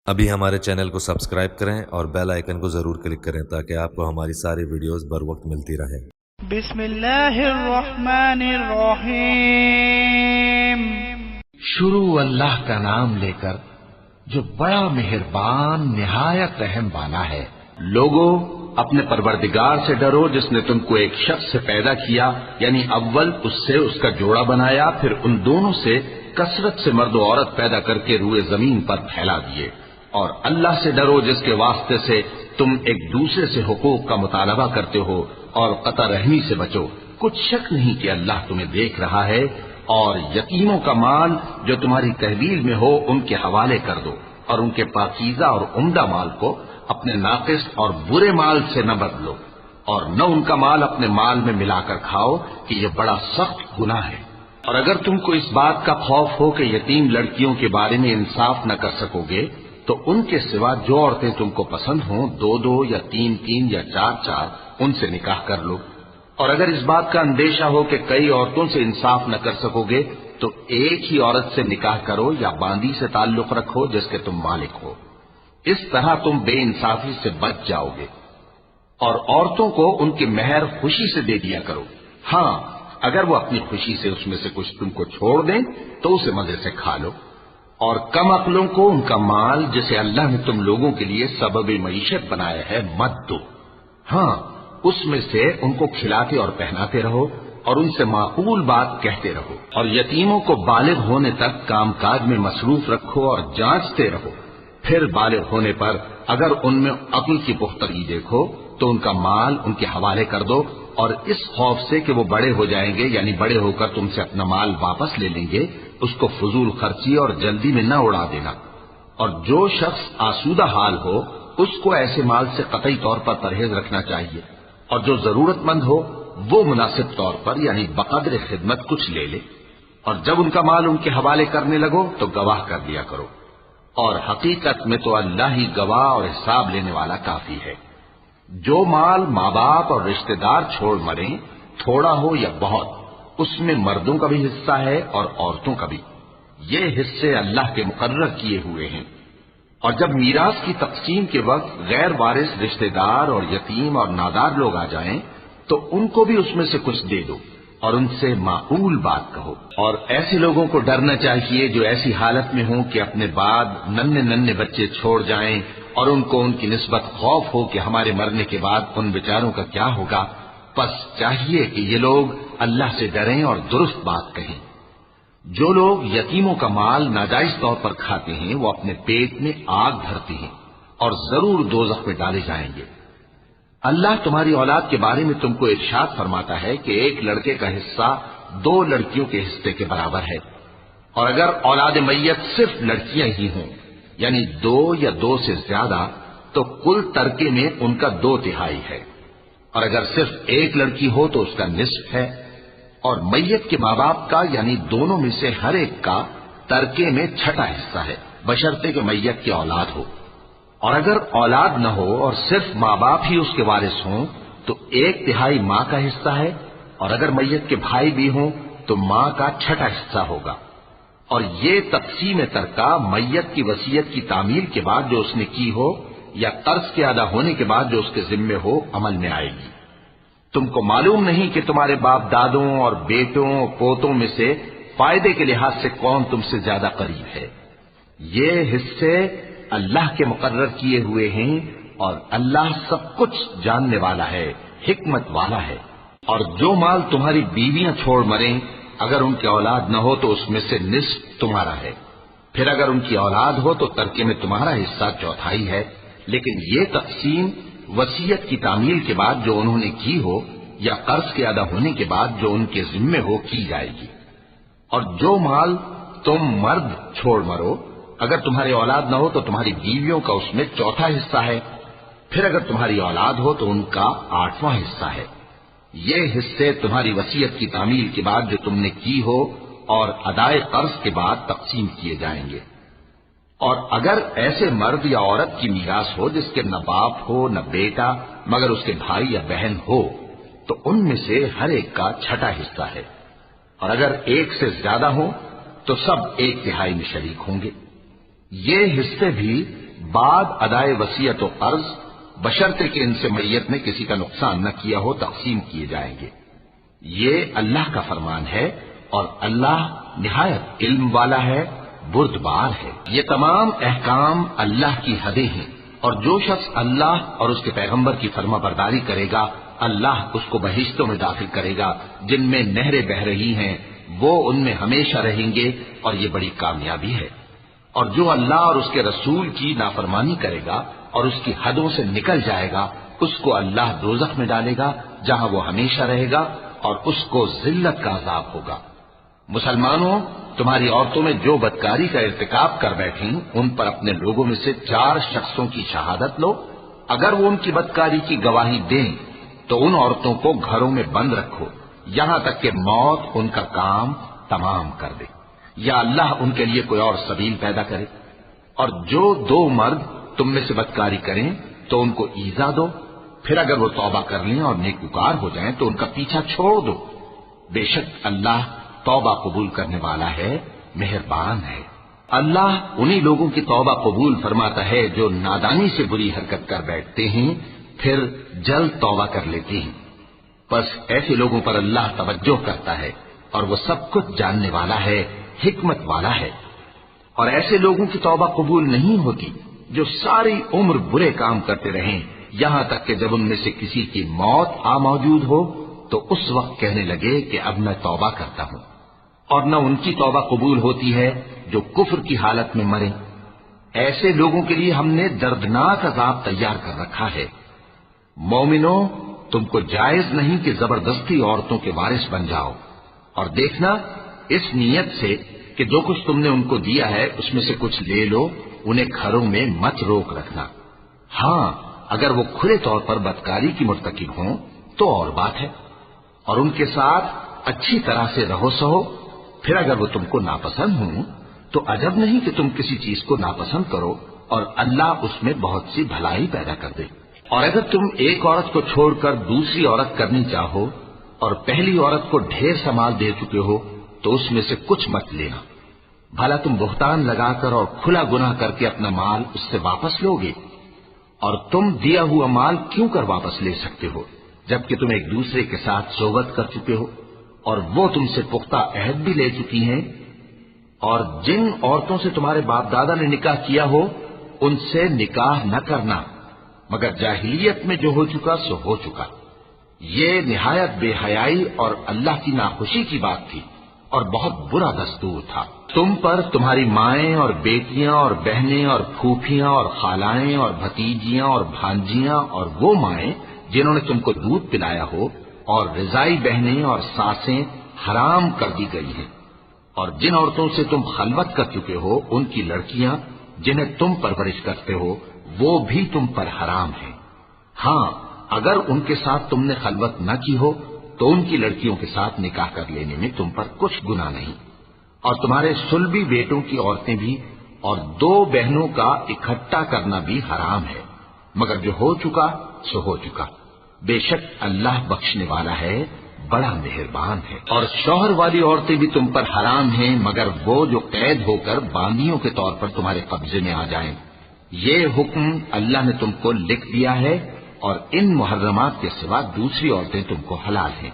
ابھی ہمارے چینل کو سبسکرائب کریں اور بیل آئیکن کو ضرور کلک کریں تاکہ آپ کو ہماری ساری ویڈیوز بر وقت ملتی رہیں۔ بسم اللہ الرحمن الرحیم۔ شروع اللہ کا نام لے کر جو بڑا مہربان نہایت رحم والا ہے۔ لوگوں، اپنے پروردگار سے ڈرو جس نے تم کو ایک شخص سے پیدا کیا، یعنی اول اس سے اس کا جوڑا بنایا، پھر ان دونوں سے کثرت سے مرد و عورت پیدا کر کے روئے زمین پر پھیلا دیے۔ اور اللہ سے ڈرو جس کے واسطے سے تم ایک دوسرے سے حقوق کا مطالبہ کرتے ہو، اور قطع رحمی سے بچو۔ کچھ شک نہیں کہ اللہ تمہیں دیکھ رہا ہے۔ اور یتیموں کا مال جو تمہاری تحویل میں ہو ان کے حوالے کر دو، اور ان کے پاکیزہ اور عمدہ مال کو اپنے ناقص اور برے مال سے نہ بدلو، اور نہ ان کا مال اپنے مال میں ملا کر کھاؤ کہ یہ بڑا سخت گناہ ہے۔ اور اگر تم کو اس بات کا خوف ہو کہ یتیم لڑکیوں کے بارے میں انصاف نہ کر سکو گے تو ان کے سوا جو عورتیں تم کو پسند ہوں، دو دو یا تین تین یا چار چار ان سے نکاح کر لو۔ اور اگر اس بات کا اندیشہ ہو کہ کئی عورتوں سے انصاف نہ کر سکو گے تو ایک ہی عورت سے نکاح کرو یا باندی سے تعلق رکھو جس کے تم مالک ہو۔ اس طرح تم بے انصافی سے بچ جاؤ گے۔ اور عورتوں کو ان کے مہر خوشی سے دے دیا کرو۔ ہاں، اگر وہ اپنی خوشی سے اس میں سے کچھ تم کو چھوڑ دیں تو اسے مزے سے کھا لو۔ اور کم عقلوں کو ان کا مال جسے اللہ نے تم لوگوں کے لیے سبب معیشت بنایا ہے مت دو۔ ہاں، اس میں سے ان کو کھلاتے اور پہناتے رہو اور ان سے معقول بات کہتے رہو۔ اور یتیموں کو بالغ ہونے تک کام کاج میں مصروف رکھو اور جانچتے رہو۔ پھر بالغ ہونے پر اگر ان میں عقل کی پختگی دیکھو تو ان کا مال ان کے حوالے کر دو، اور اس خوف سے کہ وہ بڑے ہو جائیں گے، یعنی بڑے ہو کر تم سے اپنا مال واپس لے لیں گے، اس کو فضول خرچی اور جلدی میں نہ اڑا دینا۔ اور جو شخص آسودہ حال ہو اس کو ایسے مال سے قطعی طور پر پرہیز رکھنا چاہیے، اور جو ضرورت مند ہو وہ مناسب طور پر یعنی بقدر خدمت کچھ لے لے۔ اور جب ان کا مال ان کے حوالے کرنے لگو تو گواہ کر دیا کرو، اور حقیقت میں تو اللہ ہی گواہ اور حساب لینے والا کافی ہے۔ جو مال ماں باپ اور رشتہ دار چھوڑ مریں، تھوڑا ہو یا بہت، اس میں مردوں کا بھی حصہ ہے اور عورتوں کا بھی۔ یہ حصے اللہ کے مقرر کیے ہوئے ہیں۔ اور جب میراث کی تقسیم کے وقت غیر وارث رشتہ دار اور یتیم اور نادار لوگ آ جائیں تو ان کو بھی اس میں سے کچھ دے دو اور ان سے معقول بات کہو۔ اور ایسے لوگوں کو ڈرنا چاہیے جو ایسی حالت میں ہوں کہ اپنے بعد ننھے ننھے بچے چھوڑ جائیں اور ان کو ان کی نسبت خوف ہو کہ ہمارے مرنے کے بعد ان بیچاروں کا کیا ہوگا۔ پس چاہیے کہ یہ لوگ اللہ سے ڈریں اور درست بات کہیں۔ جو لوگ یتیموں کا مال ناجائز طور پر کھاتے ہیں وہ اپنے پیٹ میں آگ بھرتے ہیں اور ضرور دوزخ میں ڈالے جائیں گے۔ اللہ تمہاری اولاد کے بارے میں تم کو ارشاد فرماتا ہے کہ ایک لڑکے کا حصہ دو لڑکیوں کے حصے کے برابر ہے، اور اگر اولاد میت صرف لڑکیاں ہی ہوں یعنی دو یا دو سے زیادہ تو کل ترکے میں ان کا 2/3 ہے، اور اگر صرف ایک لڑکی ہو تو اس کا نصف ہے، اور میت کے ماں باپ کا یعنی دونوں میں سے ہر ایک کا ترکے میں 6واں حصہ ہے، بشرطے کہ میت کی اولاد ہو۔ اور اگر اولاد نہ ہو اور صرف ماں باپ ہی اس کے وارث ہوں تو 1/3 ماں کا حصہ ہے، اور اگر میت کے بھائی بھی ہوں تو ماں کا 6واں حصہ ہوگا۔ اور یہ تقسیم ترکہ میت کی وصیت کی تعمیل کے بعد جو اس نے کی ہو یا قرض کے ادا ہونے کے بعد جو اس کے ذمے ہو عمل میں آئے گی۔ تم کو معلوم نہیں کہ تمہارے باپ دادوں اور بیٹوں پوتوں میں سے فائدے کے لحاظ سے کون تم سے زیادہ قریب ہے۔ یہ حصے اللہ کے مقرر کیے ہوئے ہیں، اور اللہ سب کچھ جاننے والا ہے، حکمت والا ہے۔ اور جو مال تمہاری بیویاں چھوڑ مریں اگر ان کی اولاد نہ ہو تو اس میں سے نصف تمہارا ہے، پھر اگر ان کی اولاد ہو تو ترکے میں تمہارا حصہ 1/4 ہے، لیکن یہ تقسیم وصیت کی تعمیل کے بعد جو انہوں نے کی ہو یا قرض کے ادا ہونے کے بعد جو ان کے ذمے ہو کی جائے گی۔ اور جو مال تم مرد چھوڑ مرو اگر تمہاری اولاد نہ ہو تو تمہاری بیویوں کا اس میں 1/4 حصہ ہے، پھر اگر تمہاری اولاد ہو تو ان کا 8واں حصہ ہے۔ یہ حصے تمہاری وصیت کی تعمیل کے بعد جو تم نے کی ہو اور ادائے قرض کے بعد تقسیم کیے جائیں گے۔ اور اگر ایسے مرد یا عورت کی میراث ہو جس کے نہ باپ ہو نہ بیٹا مگر اس کے بھائی یا بہن ہو تو ان میں سے ہر ایک کا 6واں حصہ ہے، اور اگر ایک سے زیادہ ہو تو سب 1/3 میں شریک ہوں گے۔ یہ حصے بھی بعد ادائے وصیت و قرض بشرطے کہ ان سے میت نے کسی کا نقصان نہ کیا ہو تقسیم کیے جائیں گے۔ یہ اللہ کا فرمان ہے اور اللہ نہایت علم والا ہے، بردبار ہے۔ یہ تمام احکام اللہ کی حدیں ہیں، اور جو شخص اللہ اور اس کے پیغمبر کی فرما برداری کرے گا اللہ اس کو بہشتوں میں داخل کرے گا جن میں نہریں بہ رہی ہیں، وہ ان میں ہمیشہ رہیں گے، اور یہ بڑی کامیابی ہے۔ اور جو اللہ اور اس کے رسول کی نافرمانی کرے گا اور اس کی حدوں سے نکل جائے گا اس کو اللہ دوزخ میں ڈالے گا جہاں وہ ہمیشہ رہے گا، اور اس کو ذلت کا عذاب ہوگا۔ مسلمانوں، تمہاری عورتوں میں جو بدکاری کا ارتکاب کر بیٹھیں ان پر اپنے لوگوں میں سے 4 شخصوں کی شہادت لو۔ اگر وہ ان کی بدکاری کی گواہی دیں تو ان عورتوں کو گھروں میں بند رکھو یہاں تک کہ موت ان کا کام تمام کر دے، یا اللہ ان کے لیے کوئی اور سبیل پیدا کرے۔ اور جو 2 مرد تم میں سے بدکاری کریں تو ان کو ایذا دو، پھر اگر وہ توبہ کر لیں اور نیکوکار ہو جائیں تو ان کا پیچھا چھوڑ دو۔ بے شک اللہ توبہ قبول کرنے والا ہے، مہربان ہے۔ اللہ انہی لوگوں کی توبہ قبول فرماتا ہے جو نادانی سے بری حرکت کر بیٹھتے ہیں پھر جلد توبہ کر لیتے ہیں۔ بس ایسے لوگوں پر اللہ توجہ کرتا ہے اور وہ سب کچھ جاننے والا ہے، حکمت والا ہے۔ اور ایسے لوگوں کی توبہ قبول نہیں ہوتی جو ساری عمر برے کام کرتے رہیں یہاں تک کہ جب ان میں سے کسی کی موت آ موجود ہو تو اس وقت کہنے لگے کہ اب میں توبہ کرتا ہوں۔ اور نہ ان کی توبہ قبول ہوتی ہے جو کفر کی حالت میں مریں۔ ایسے لوگوں کے لیے ہم نے دردناک عذاب تیار کر رکھا ہے۔ مومنوں، تم کو جائز نہیں کہ زبردستی عورتوں کے وارث بن جاؤ، اور دیکھنا اس نیت سے کہ جو کچھ تم نے ان کو دیا ہے اس میں سے کچھ لے لو، انہیں گھروں میں مت روک رکھنا۔ ہاں، اگر وہ کھلے طور پر بدکاری کی مرتکب ہوں تو اور بات ہے، اور ان کے ساتھ اچھی طرح سے رہو سہو۔ پھر اگر وہ تم کو ناپسند ہوں تو عجب نہیں کہ تم کسی چیز کو ناپسند کرو اور اللہ اس میں بہت سی بھلائی پیدا کر دے۔ اور اگر تم ایک عورت کو چھوڑ کر دوسری عورت کرنی چاہو اور پہلی عورت کو ڈھیر سا مال دے چکے ہو تو اس میں سے کچھ مت لینا، بھلا تم بہتان لگا کر اور کھلا گناہ کر کے اپنا مال اس سے واپس لو گے؟ اور تم دیا ہوا مال کیوں کر واپس لے سکتے ہو جبکہ تم ایک دوسرے کے ساتھ صحبت کر چکے ہو اور وہ تم سے پختہ عہد بھی لے چکی ہیں؟ اور جن عورتوں سے تمہارے باپ دادا نے نکاح کیا ہو ان سے نکاح نہ کرنا مگر جاہلیت میں جو ہو چکا سو ہو چکا۔ یہ نہایت بے حیائی اور اللہ کی ناخوشی کی بات تھی اور بہت برا دستور تھا۔ تم پر تمہاری مائیں اور بیٹیاں اور بہنیں اور پھوپھیاں اور خالائیں اور بھتیجیاں اور بھانجیاں اور وہ مائیں جنہوں نے تم کو دودھ پلایا ہو اور رضائی بہنیں اور ساسیں حرام کر دی گئی ہیں، اور جن عورتوں سے تم خلوت کر چکے ہو ان کی لڑکیاں جنہیں تم پرورش کرتے ہو وہ بھی تم پر حرام ہیں۔ ہاں، اگر ان کے ساتھ تم نے خلوت نہ کی ہو تو ان کی لڑکیوں کے ساتھ نکاح کر لینے میں تم پر کچھ گناہ نہیں۔ اور تمہارے صلبی بیٹوں کی عورتیں بھی اور 2 بہنوں کا اکٹھا کرنا بھی حرام ہے، مگر جو ہو چکا سو ہو چکا۔ بے شک اللہ بخشنے والا ہے، بڑا مہربان ہے۔ اور شوہر والی عورتیں بھی تم پر حرام ہیں مگر وہ جو قید ہو کر باندیوں کے طور پر تمہارے قبضے میں آ جائیں۔ یہ حکم اللہ نے تم کو لکھ دیا ہے، اور ان محرمات کے سوا دوسری عورتیں تم کو حلال ہیں،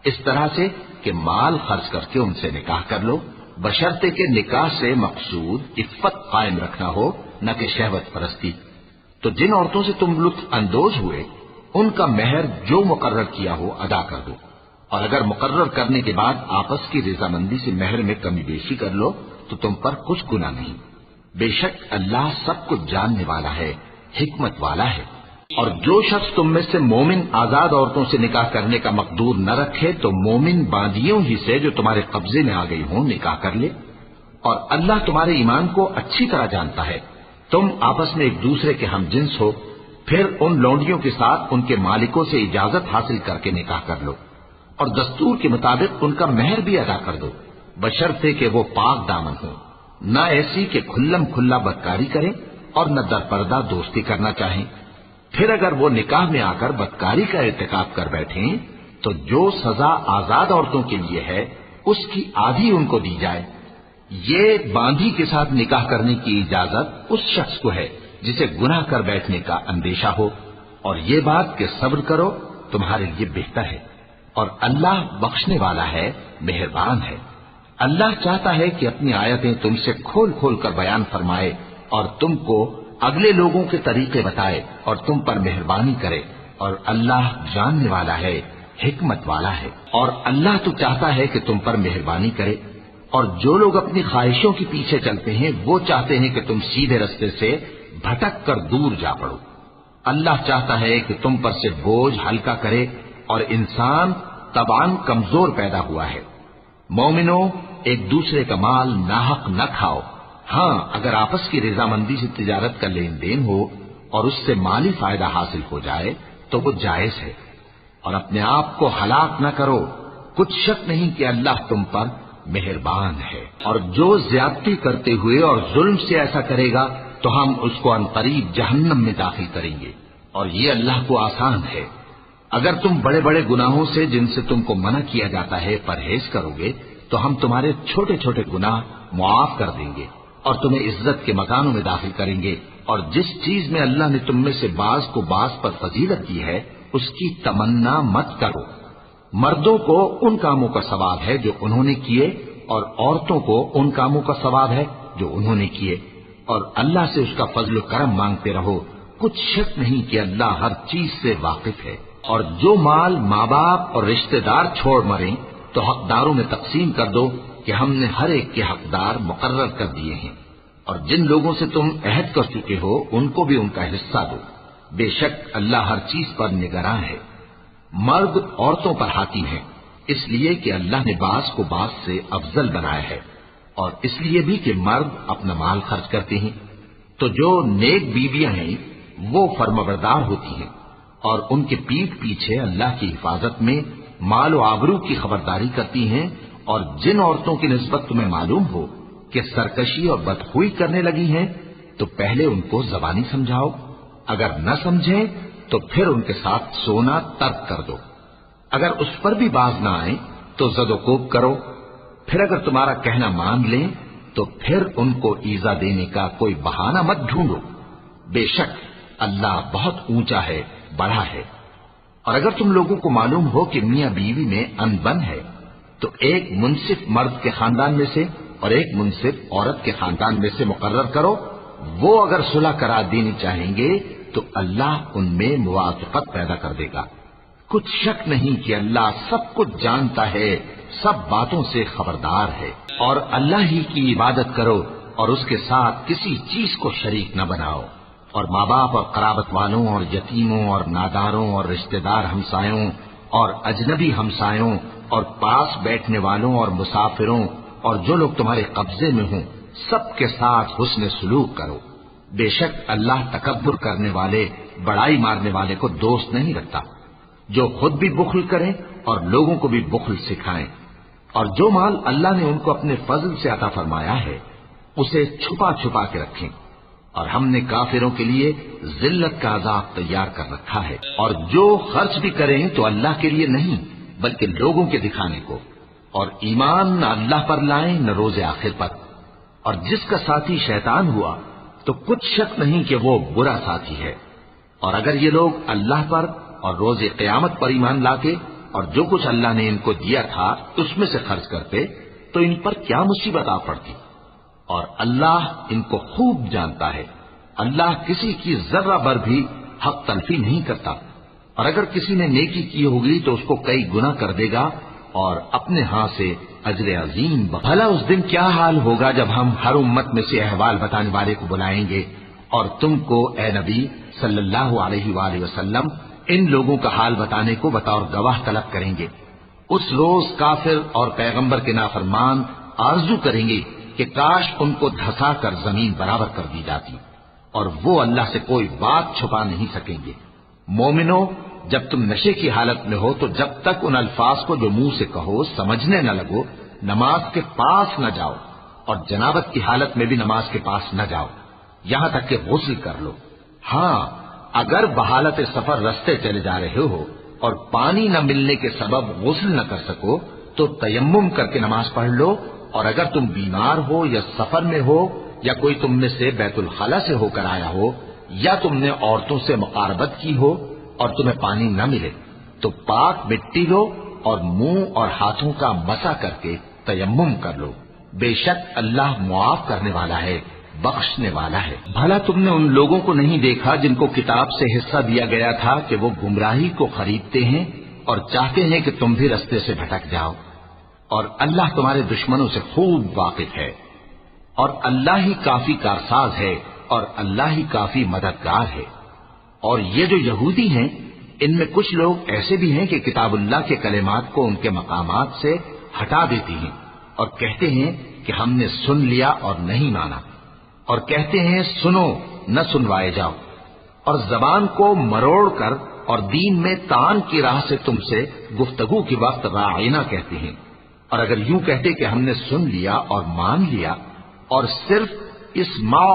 اس طرح سے کہ مال خرچ کر کے ان سے نکاح کر لو، بشرطے کہ نکاح سے مقصود عفت قائم رکھنا ہو نہ کہ شہوت پرستی۔ تو جن عورتوں سے تم لطف اندوز ہوئے ان کا مہر جو مقرر کیا ہو ادا کر دو، اور اگر مقرر کرنے کے بعد آپس کی رضامندی سے مہر میں کمی بیشی کر لو تو تم پر کچھ گناہ نہیں۔ بے شک اللہ سب کچھ جاننے والا ہے، حکمت والا ہے۔ اور جو شخص تم میں سے مومن آزاد عورتوں سے نکاح کرنے کا مقدور نہ رکھے تو مومن باندیوں ہی سے جو تمہارے قبضے میں آ گئی ہوں نکاح کر لے، اور اللہ تمہارے ایمان کو اچھی طرح جانتا ہے۔ تم آپس میں ایک دوسرے کے ہم جنس ہو، پھر ان لونڈیوں کے ساتھ ان کے مالکوں سے اجازت حاصل کر کے نکاح کر لو، اور دستور کے مطابق ان کا مہر بھی ادا کر دو، بشرطے کہ وہ پاک دامن ہو، نہ ایسی کہ کھلم کھلا بدکاری کریں اور نہ درپردہ دوستی کرنا چاہیں۔ پھر اگر وہ نکاح میں آ کر بدکاری کا ارتکاب کر بیٹھیں تو جو سزا آزاد عورتوں کے لیے ہے اس کی آدھی ان کو دی جائے۔ یہ باندھی کے ساتھ نکاح کرنے کی اجازت اس شخص کو ہے جسے گناہ کر بیٹھنے کا اندیشہ ہو، اور یہ بات کہ صبر کرو تمہارے لیے بہتر ہے، اور اللہ بخشنے والا ہے، مہربان ہے۔ اللہ چاہتا ہے کہ اپنی آیتیں تم سے کھول کھول کر بیان فرمائے اور تم کو اگلے لوگوں کے طریقے بتائے اور تم پر مہربانی کرے، اور اللہ جاننے والا ہے، حکمت والا ہے۔ اور اللہ تو چاہتا ہے کہ تم پر مہربانی کرے، اور جو لوگ اپنی خواہشوں کے پیچھے چلتے ہیں وہ چاہتے ہیں کہ تم سیدھے رستے سے بھٹک کر دور جا پڑو۔ اللہ چاہتا ہے کہ تم پر سے بوجھ ہلکا کرے، اور انسان طبعاً کمزور پیدا ہوا ہے۔ مومنوں، ایک دوسرے کا مال ناحق نہ کھاؤ، ہاں اگر آپس کی رضامندی سے تجارت کا لین دین ہو اور اس سے مالی فائدہ حاصل ہو جائے تو وہ جائز ہے، اور اپنے آپ کو ہلاک نہ کرو، کچھ شک نہیں کہ اللہ تم پر مہربان ہے۔ اور جو زیادتی کرتے ہوئے اور ظلم سے ایسا کرے گا تو ہم اس کو عنقریب جہنم میں داخل کریں گے، اور یہ اللہ کو آسان ہے۔ اگر تم بڑے بڑے گناہوں سے جن سے تم کو منع کیا جاتا ہے پرہیز کرو گے تو ہم تمہارے چھوٹے چھوٹے گناہ معاف کر دیں گے اور تمہیں عزت کے مکانوں میں داخل کریں گے۔ اور جس چیز میں اللہ نے تم میں سے بعض کو بعض پر فضیلت دی ہے اس کی تمنا مت کرو۔ مردوں کو ان کاموں کا ثواب ہے جو انہوں نے کیے، اور عورتوں کو ان کاموں کا ثواب ہے جو انہوں نے کیے، اور اللہ سے اس کا فضل و کرم مانگتے رہو، کچھ شک نہیں کہ اللہ ہر چیز سے واقف ہے۔ اور جو مال ماں باپ اور رشتہ دار چھوڑ مریں تو حقداروں میں تقسیم کر دو کہ ہم نے ہر ایک کے حقدار مقرر کر دیے ہیں، اور جن لوگوں سے تم عہد کر چکے ہو ان کو بھی ان کا حصہ دو، بے شک اللہ ہر چیز پر نگراں ہے۔ مرد عورتوں پر حاکم ہے، اس لیے کہ اللہ نے بعض کو بعض سے افضل بنایا ہے، اور اس لیے بھی کہ مرد اپنا مال خرچ کرتے ہیں، تو جو نیک بیویاں ہیں وہ فرمانبردار ہوتی ہیں، اور ان کے پیٹھ پیچھے اللہ کی حفاظت میں مال و آبرو کی خبرداری کرتی ہیں۔ اور جن عورتوں کی نسبت تمہیں معلوم ہو کہ سرکشی اور بدخوئی کرنے لگی ہیں تو پہلے ان کو زبانی سمجھاؤ، اگر نہ سمجھیں تو پھر ان کے ساتھ سونا ترک کر دو، اگر اس پر بھی باز نہ آئیں تو زد و کوب کرو، پھر اگر تمہارا کہنا مان لیں تو پھر ان کو ایذا دینے کا کوئی بہانہ مت ڈھونڈو، بے شک اللہ بہت اونچا ہے، بڑا ہے۔ اور اگر تم لوگوں کو معلوم ہو کہ میاں بیوی میں انبن ہے تو ایک منصف مرد کے خاندان میں سے اور ایک منصف عورت کے خاندان میں سے مقرر کرو، وہ اگر صلح کرا دینی چاہیں گے تو اللہ ان میں موافقت پیدا کر دے گا۔ کچھ شک نہیں کہ اللہ سب کچھ جانتا ہے، سب باتوں سے خبردار ہے۔ اور اللہ ہی کی عبادت کرو اور اس کے ساتھ کسی چیز کو شریک نہ بناؤ، اور ماں باپ اور قرابت والوں اور یتیموں اور ناداروں اور رشتہ دار ہمسایوں اور اجنبی ہمسایوں اور پاس بیٹھنے والوں اور مسافروں اور جو لوگ تمہارے قبضے میں ہوں سب کے ساتھ حسن سلوک کرو، بے شک اللہ تکبر کرنے والے، بڑائی مارنے والے کو دوست نہیں رکھتا، جو خود بھی بخل کریں اور لوگوں کو بھی بخل سکھائیں۔ اور جو مال اللہ نے ان کو اپنے فضل سے عطا فرمایا ہے اسے چھپا چھپا کے رکھیں، اور ہم نے کافروں کے لیے ذلت کا عذاب تیار کر رکھا ہے۔ اور جو خرچ بھی کریں تو اللہ کے لیے نہیں بلکہ لوگوں کے دکھانے کو، اور ایمان نہ اللہ پر لائیں نہ روز آخر پر۔ اور جس کا ساتھی شیطان ہوا تو کچھ شک نہیں کہ وہ برا ساتھی ہے۔ اور اگر یہ لوگ اللہ پر اور روز قیامت پر ایمان لاتے اور جو کچھ اللہ نے ان کو دیا تھا اس میں سے خرچ کرتے تو ان پر کیا مصیبت آ پڑتی، اور اللہ ان کو خوب جانتا ہے۔ اللہ کسی کی ذرہ بھر بھی حق تلفی نہیں کرتا، اور اگر کسی نے نیکی کی ہوگی تو اس کو کئی گنا کر دے گا اور اپنے ہاں سے اجر عظیم۔ بھلا اس دن کیا حال ہوگا جب ہم ہر امت میں سے احوال بتانے والے کو بلائیں گے اور تم کو اے نبی صلی اللہ علیہ وآلہ وسلم ان لوگوں کا حال بتانے کو بطور گواہ طلب کریں گے۔ اس روز کافر اور پیغمبر کے نافرمان آرزو کریں گے کہ کاش ان کو دھسا کر زمین برابر کر دی جاتی، اور وہ اللہ سے کوئی بات چھپا نہیں سکیں گے۔ مومنو، جب تم نشے کی حالت میں ہو تو جب تک ان الفاظ کو جو منہ سے کہو سمجھنے نہ لگو نماز کے پاس نہ جاؤ، اور جنابت کی حالت میں بھی نماز کے پاس نہ جاؤ یہاں تک کہ غسل کر لو۔ ہاں، اگر بحالت سفر رستے چلے جا رہے ہو اور پانی نہ ملنے کے سبب غسل نہ کر سکو تو تیمم کر کے نماز پڑھ لو، اور اگر تم بیمار ہو یا سفر میں ہو یا کوئی تم میں سے بیت الخلا سے ہو کر آیا ہو یا تم نے عورتوں سے مقاربت کی ہو اور تمہیں پانی نہ ملے تو پاک مٹی لو اور منہ اور ہاتھوں کا مسح کر کے تیمم کر لو، بے شک اللہ معاف کرنے والا ہے، بخشنے والا ہے۔ بھلا تم نے ان لوگوں کو نہیں دیکھا جن کو کتاب سے حصہ دیا گیا تھا کہ وہ گمراہی کو خریدتے ہیں اور چاہتے ہیں کہ تم بھی رستے سے بھٹک جاؤ، اور اللہ تمہارے دشمنوں سے خوب واقف ہے، اور اللہ ہی کافی کارساز ہے، اور اللہ ہی کافی مددگار ہے۔ اور یہ جو یہودی ہیں ان میں کچھ لوگ ایسے بھی ہیں کہ کتاب اللہ کے کلمات کو ان کے مقامات سے ہٹا دیتی ہیں اور کہتے ہیں کہ ہم نے سن لیا اور نہیں مانا، اور کہتے ہیں سنو نہ سنوائے جاؤ، اور زبان کو مروڑ کر اور دین میں تان کی راہ سے تم سے گفتگو کے وقت راعینا کہتے ہیں، اور اگر یوں کہتے کہ ہم نے سن لیا اور مان لیا اور صرف اسمع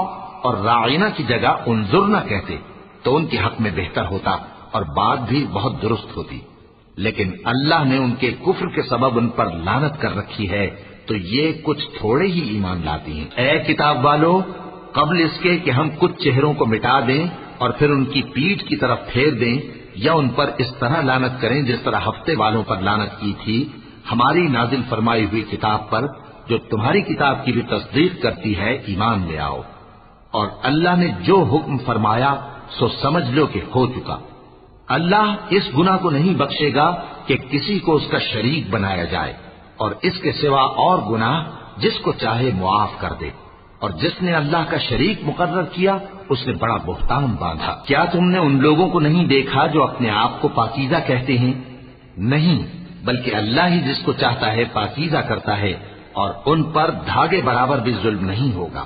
اور راعینا کی جگہ انظرنا کہتے تو ان کے حق میں بہتر ہوتا اور بات بھی بہت درست ہوتی، لیکن اللہ نے ان کے کفر کے سبب ان پر لعنت کر رکھی ہے تو یہ کچھ تھوڑے ہی ایمان لاتی ہیں۔ اے کتاب والو، قبل اس کے کہ ہم کچھ چہروں کو مٹا دیں اور پھر ان کی پیٹھ کی طرف پھیر دیں یا ان پر اس طرح لعنت کریں جس طرح ہفتے والوں پر لعنت کی تھی، ہماری نازل فرمائی ہوئی کتاب پر جو تمہاری کتاب کی بھی تصدیق کرتی ہے ایمان لے آؤ، اور اللہ نے جو حکم فرمایا سو سمجھ لو کہ ہو چکا۔ اللہ اس گناہ کو نہیں بخشے گا کہ کسی کو اس کا شریک بنایا جائے، اور اس کے سوا اور گناہ جس کو چاہے معاف کر دے، اور جس نے اللہ کا شریک مقرر کیا اس نے بڑا بہتان باندھا۔ کیا تم نے ان لوگوں کو نہیں دیکھا جو اپنے آپ کو پاکیزہ کہتے ہیں؟ نہیں، بلکہ اللہ ہی جس کو چاہتا ہے پاکیزہ کرتا ہے، اور ان پر دھاگے برابر بھی ظلم نہیں ہوگا۔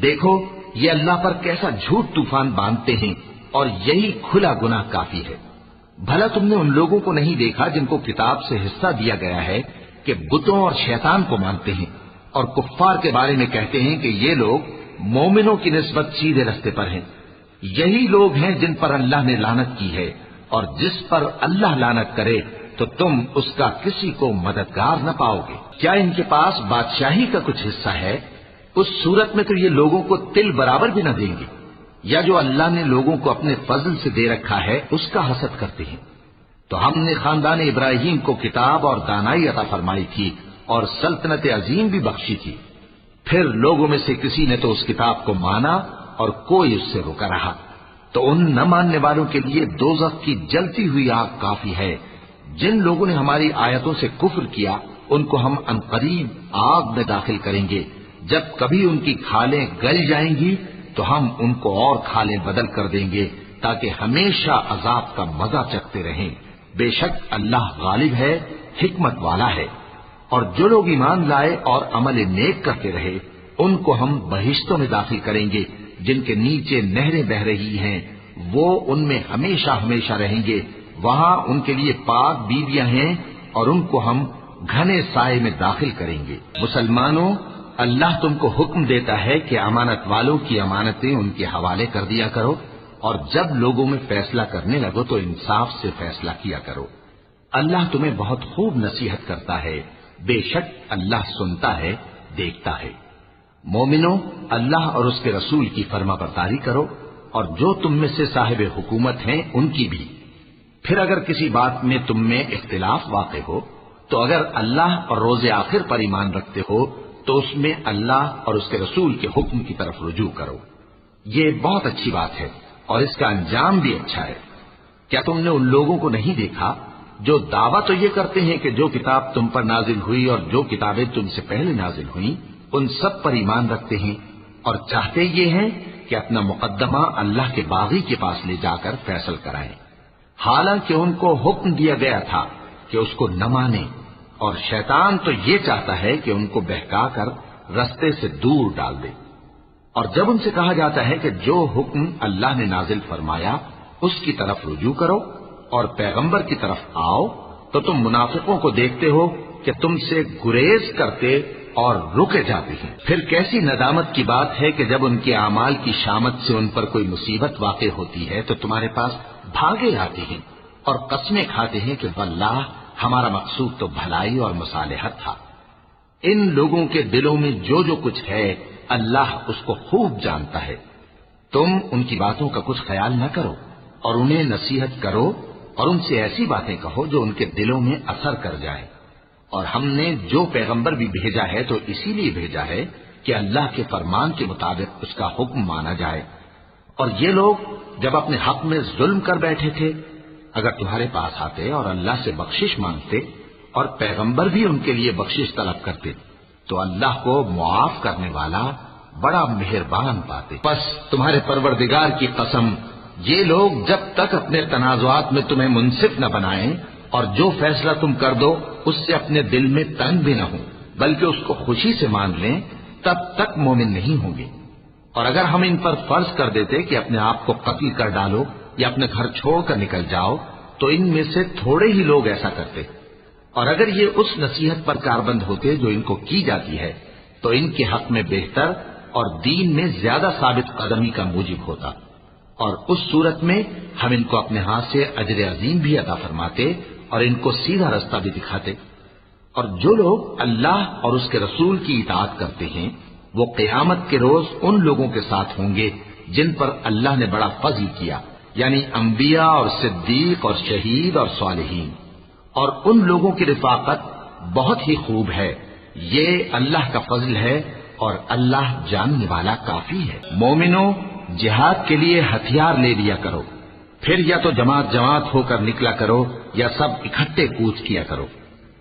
دیکھو یہ اللہ پر کیسا جھوٹ طوفان باندھتے ہیں، اور یہی کھلا گناہ کافی ہے۔ بھلا تم نے ان لوگوں کو نہیں دیکھا جن کو کتاب سے حصہ دیا گیا ہے کہ بتوں اور شیطان کو مانتے ہیں، اور کفار کے بارے میں کہتے ہیں کہ یہ لوگ مومنوں کی نسبت سیدھے رستے پر ہیں۔ یہی لوگ ہیں جن پر اللہ نے لعنت کی ہے، اور جس پر اللہ لعنت کرے تو تم اس کا کسی کو مددگار نہ پاؤ گے۔ کیا ان کے پاس بادشاہی کا کچھ حصہ ہے؟ اس صورت میں تو یہ لوگوں کو تل برابر بھی نہ دیں گے، یا جو اللہ نے لوگوں کو اپنے فضل سے دے رکھا ہے اس کا حسد کرتے ہیں۔ تو ہم نے خاندان ابراہیم کو کتاب اور دانائی عطا فرمائی تھی اور سلطنت عظیم بھی بخشی تھی، پھر لوگوں میں سے کسی نے تو اس کتاب کو مانا اور کوئی اس سے رکا رہا، تو ان نہ ماننے والوں کے لیے دوزخ کی جلتی ہوئی آگ کافی ہے۔ جن لوگوں نے ہماری آیتوں سے کفر کیا ان کو ہم عنقریب آگ میں داخل کریں گے، جب کبھی ان کی کھالیں گل جائیں گی تو ہم ان کو اور کھالیں بدل کر دیں گے تاکہ ہمیشہ عذاب کا مزہ چکھتے رہیں۔ بے شک اللہ غالب ہے، حکمت والا ہے۔ اور جو لوگ ایمان لائے اور عمل نیک کرتے رہے ان کو ہم بہشتوں میں داخل کریں گے جن کے نیچے نہریں بہ رہی ہیں، وہ ان میں ہمیشہ ہمیشہ رہیں گے، وہاں ان کے لیے پاک بیویاں ہیں اور ان کو ہم گھنے سائے میں داخل کریں گے۔ مسلمانوں، اللہ تم کو حکم دیتا ہے کہ امانت والوں کی امانتیں ان کے حوالے کر دیا کرو، اور جب لوگوں میں فیصلہ کرنے لگو تو انصاف سے فیصلہ کیا کرو۔ اللہ تمہیں بہت خوب نصیحت کرتا ہے، بے شک اللہ سنتا ہے، دیکھتا ہے۔ مومنو، اللہ اور اس کے رسول کی فرما برداری کرو، اور جو تم میں سے صاحب حکومت ہیں ان کی بھی۔ پھر اگر کسی بات میں تم میں اختلاف واقع ہو تو اگر اللہ اور روز آخر پر ایمان رکھتے ہو تو اس میں اللہ اور اس کے رسول کے حکم کی طرف رجوع کرو۔ یہ بہت اچھی بات ہے اور اس کا انجام بھی اچھا ہے۔ کیا تم نے ان لوگوں کو نہیں دیکھا جو دعویٰ تو یہ کرتے ہیں کہ جو کتاب تم پر نازل ہوئی اور جو کتابیں تم سے پہلے نازل ہوئیں ان سب پر ایمان رکھتے ہیں، اور چاہتے یہ ہیں کہ اپنا مقدمہ اللہ کے باغی کے پاس لے جا کر فیصل کرائیں، حالانکہ ان کو حکم دیا گیا تھا کہ اس کو نہ مانیں، اور شیطان تو یہ چاہتا ہے کہ ان کو بہکا کر رستے سے دور ڈال دے۔ اور جب ان سے کہا جاتا ہے کہ جو حکم اللہ نے نازل فرمایا اس کی طرف رجوع کرو اور پیغمبر کی طرف آؤ، تو تم منافقوں کو دیکھتے ہو کہ تم سے گریز کرتے اور رکے جاتے ہیں۔ پھر کیسی ندامت کی بات ہے کہ جب ان کے اعمال کی شامت سے ان پر کوئی مصیبت واقع ہوتی ہے تو تمہارے پاس بھاگے آتے ہیں اور قسمیں کھاتے ہیں کہ واللہ ہمارا مقصود تو بھلائی اور مصالحت تھا۔ ان لوگوں کے دلوں میں جو جو کچھ ہے اللہ اس کو خوب جانتا ہے۔ تم ان کی باتوں کا کچھ خیال نہ کرو اور انہیں نصیحت کرو اور ان سے ایسی باتیں کہو جو ان کے دلوں میں اثر کر جائے۔ اور ہم نے جو پیغمبر بھی بھیجا ہے تو اسی لیے بھیجا ہے کہ اللہ کے فرمان کے مطابق اس کا حکم مانا جائے۔ اور یہ لوگ جب اپنے حق میں ظلم کر بیٹھے تھے، اگر تمہارے پاس آتے اور اللہ سے بخشش مانگتے اور پیغمبر بھی ان کے لیے بخشش طلب کرتے تو اللہ کو معاف کرنے والا بڑا مہربان پاتے۔ پس تمہارے پروردگار کی قسم، یہ لوگ جب تک اپنے تنازعات میں تمہیں منصف نہ بنائیں اور جو فیصلہ تم کر دو اس سے اپنے دل میں تنگ بھی نہ ہو بلکہ اس کو خوشی سے مان لیں، تب تک مومن نہیں ہوں گے۔ اور اگر ہم ان پر فرض کر دیتے کہ اپنے آپ کو قتل کر ڈالو یا اپنے گھر چھوڑ کر نکل جاؤ تو ان میں سے تھوڑے ہی لوگ ایسا کرتے، اور اگر یہ اس نصیحت پر کاربند ہوتے جو ان کو کی جاتی ہے تو ان کے حق میں بہتر اور دین میں زیادہ ثابت قدمی کا موجب ہوتا، اور اس صورت میں ہم ان کو اپنے ہاتھ سے اجر عظیم بھی عطا فرماتے اور ان کو سیدھا رستہ بھی دکھاتے۔ اور جو لوگ اللہ اور اس کے رسول کی اطاعت کرتے ہیں وہ قیامت کے روز ان لوگوں کے ساتھ ہوں گے جن پر اللہ نے بڑا فضل کیا، یعنی انبیاء اور صدیق اور شہید اور صالحین، اور ان لوگوں کی رفاقت بہت ہی خوب ہے۔ یہ اللہ کا فضل ہے اور اللہ جاننے والا کافی ہے۔ مومنوں، جہاد کے لیے ہتھیار لے لیا کرو، پھر یا تو جماعت جماعت ہو کر نکلا کرو یا سب اکٹھے کوچ کیا کرو۔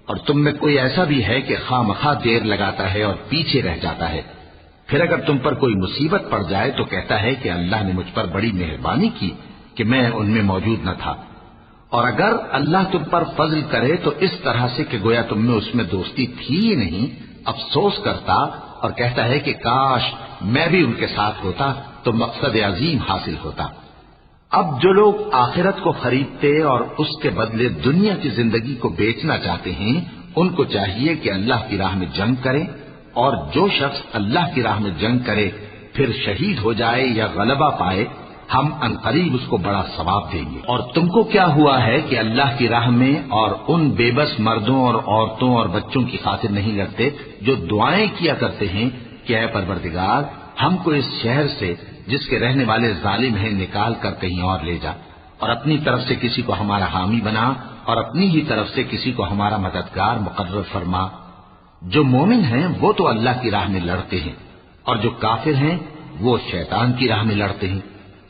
اور تم میں کوئی ایسا بھی ہے کہ خواہ مخواہ دیر لگاتا ہے اور پیچھے رہ جاتا ہے، پھر اگر تم پر کوئی مصیبت پڑ جائے تو کہتا ہے کہ اللہ نے مجھ پر بڑی مہربانی کی کہ میں ان میں موجود نہ تھا۔ اور اگر اللہ تم پر فضل کرے تو اس طرح سے کہ گویا تم میں اس میں دوستی تھی ہی نہیں، افسوس کرتا اور کہتا ہے کہ کاش میں بھی ان کے ساتھ ہوتا تو مقصد عظیم حاصل ہوتا۔ اب جو لوگ آخرت کو خریدتے اور اس کے بدلے دنیا کی زندگی کو بیچنا چاہتے ہیں ان کو چاہیے کہ اللہ کی راہ میں جنگ کریں، اور جو شخص اللہ کی راہ میں جنگ کرے پھر شہید ہو جائے یا غلبہ پائے ہم عنقریب اس کو بڑا ثواب دیں گے۔ اور تم کو کیا ہوا ہے کہ اللہ کی راہ میں اور ان بے بس مردوں اور عورتوں اور بچوں کی خاطر نہیں لڑتے جو دعائیں کیا کرتے ہیں کہ اے پروردگار ہم کو اس شہر سے جس کے رہنے والے ظالم ہیں نکال کر کہیں اور لے جا، اور اپنی طرف سے کسی کو ہمارا حامی بنا اور اپنی ہی طرف سے کسی کو ہمارا مددگار مقرر فرما۔ جو مومن ہیں وہ تو اللہ کی راہ میں لڑتے ہیں، اور جو کافر ہیں وہ شیطان کی راہ میں لڑتے ہیں،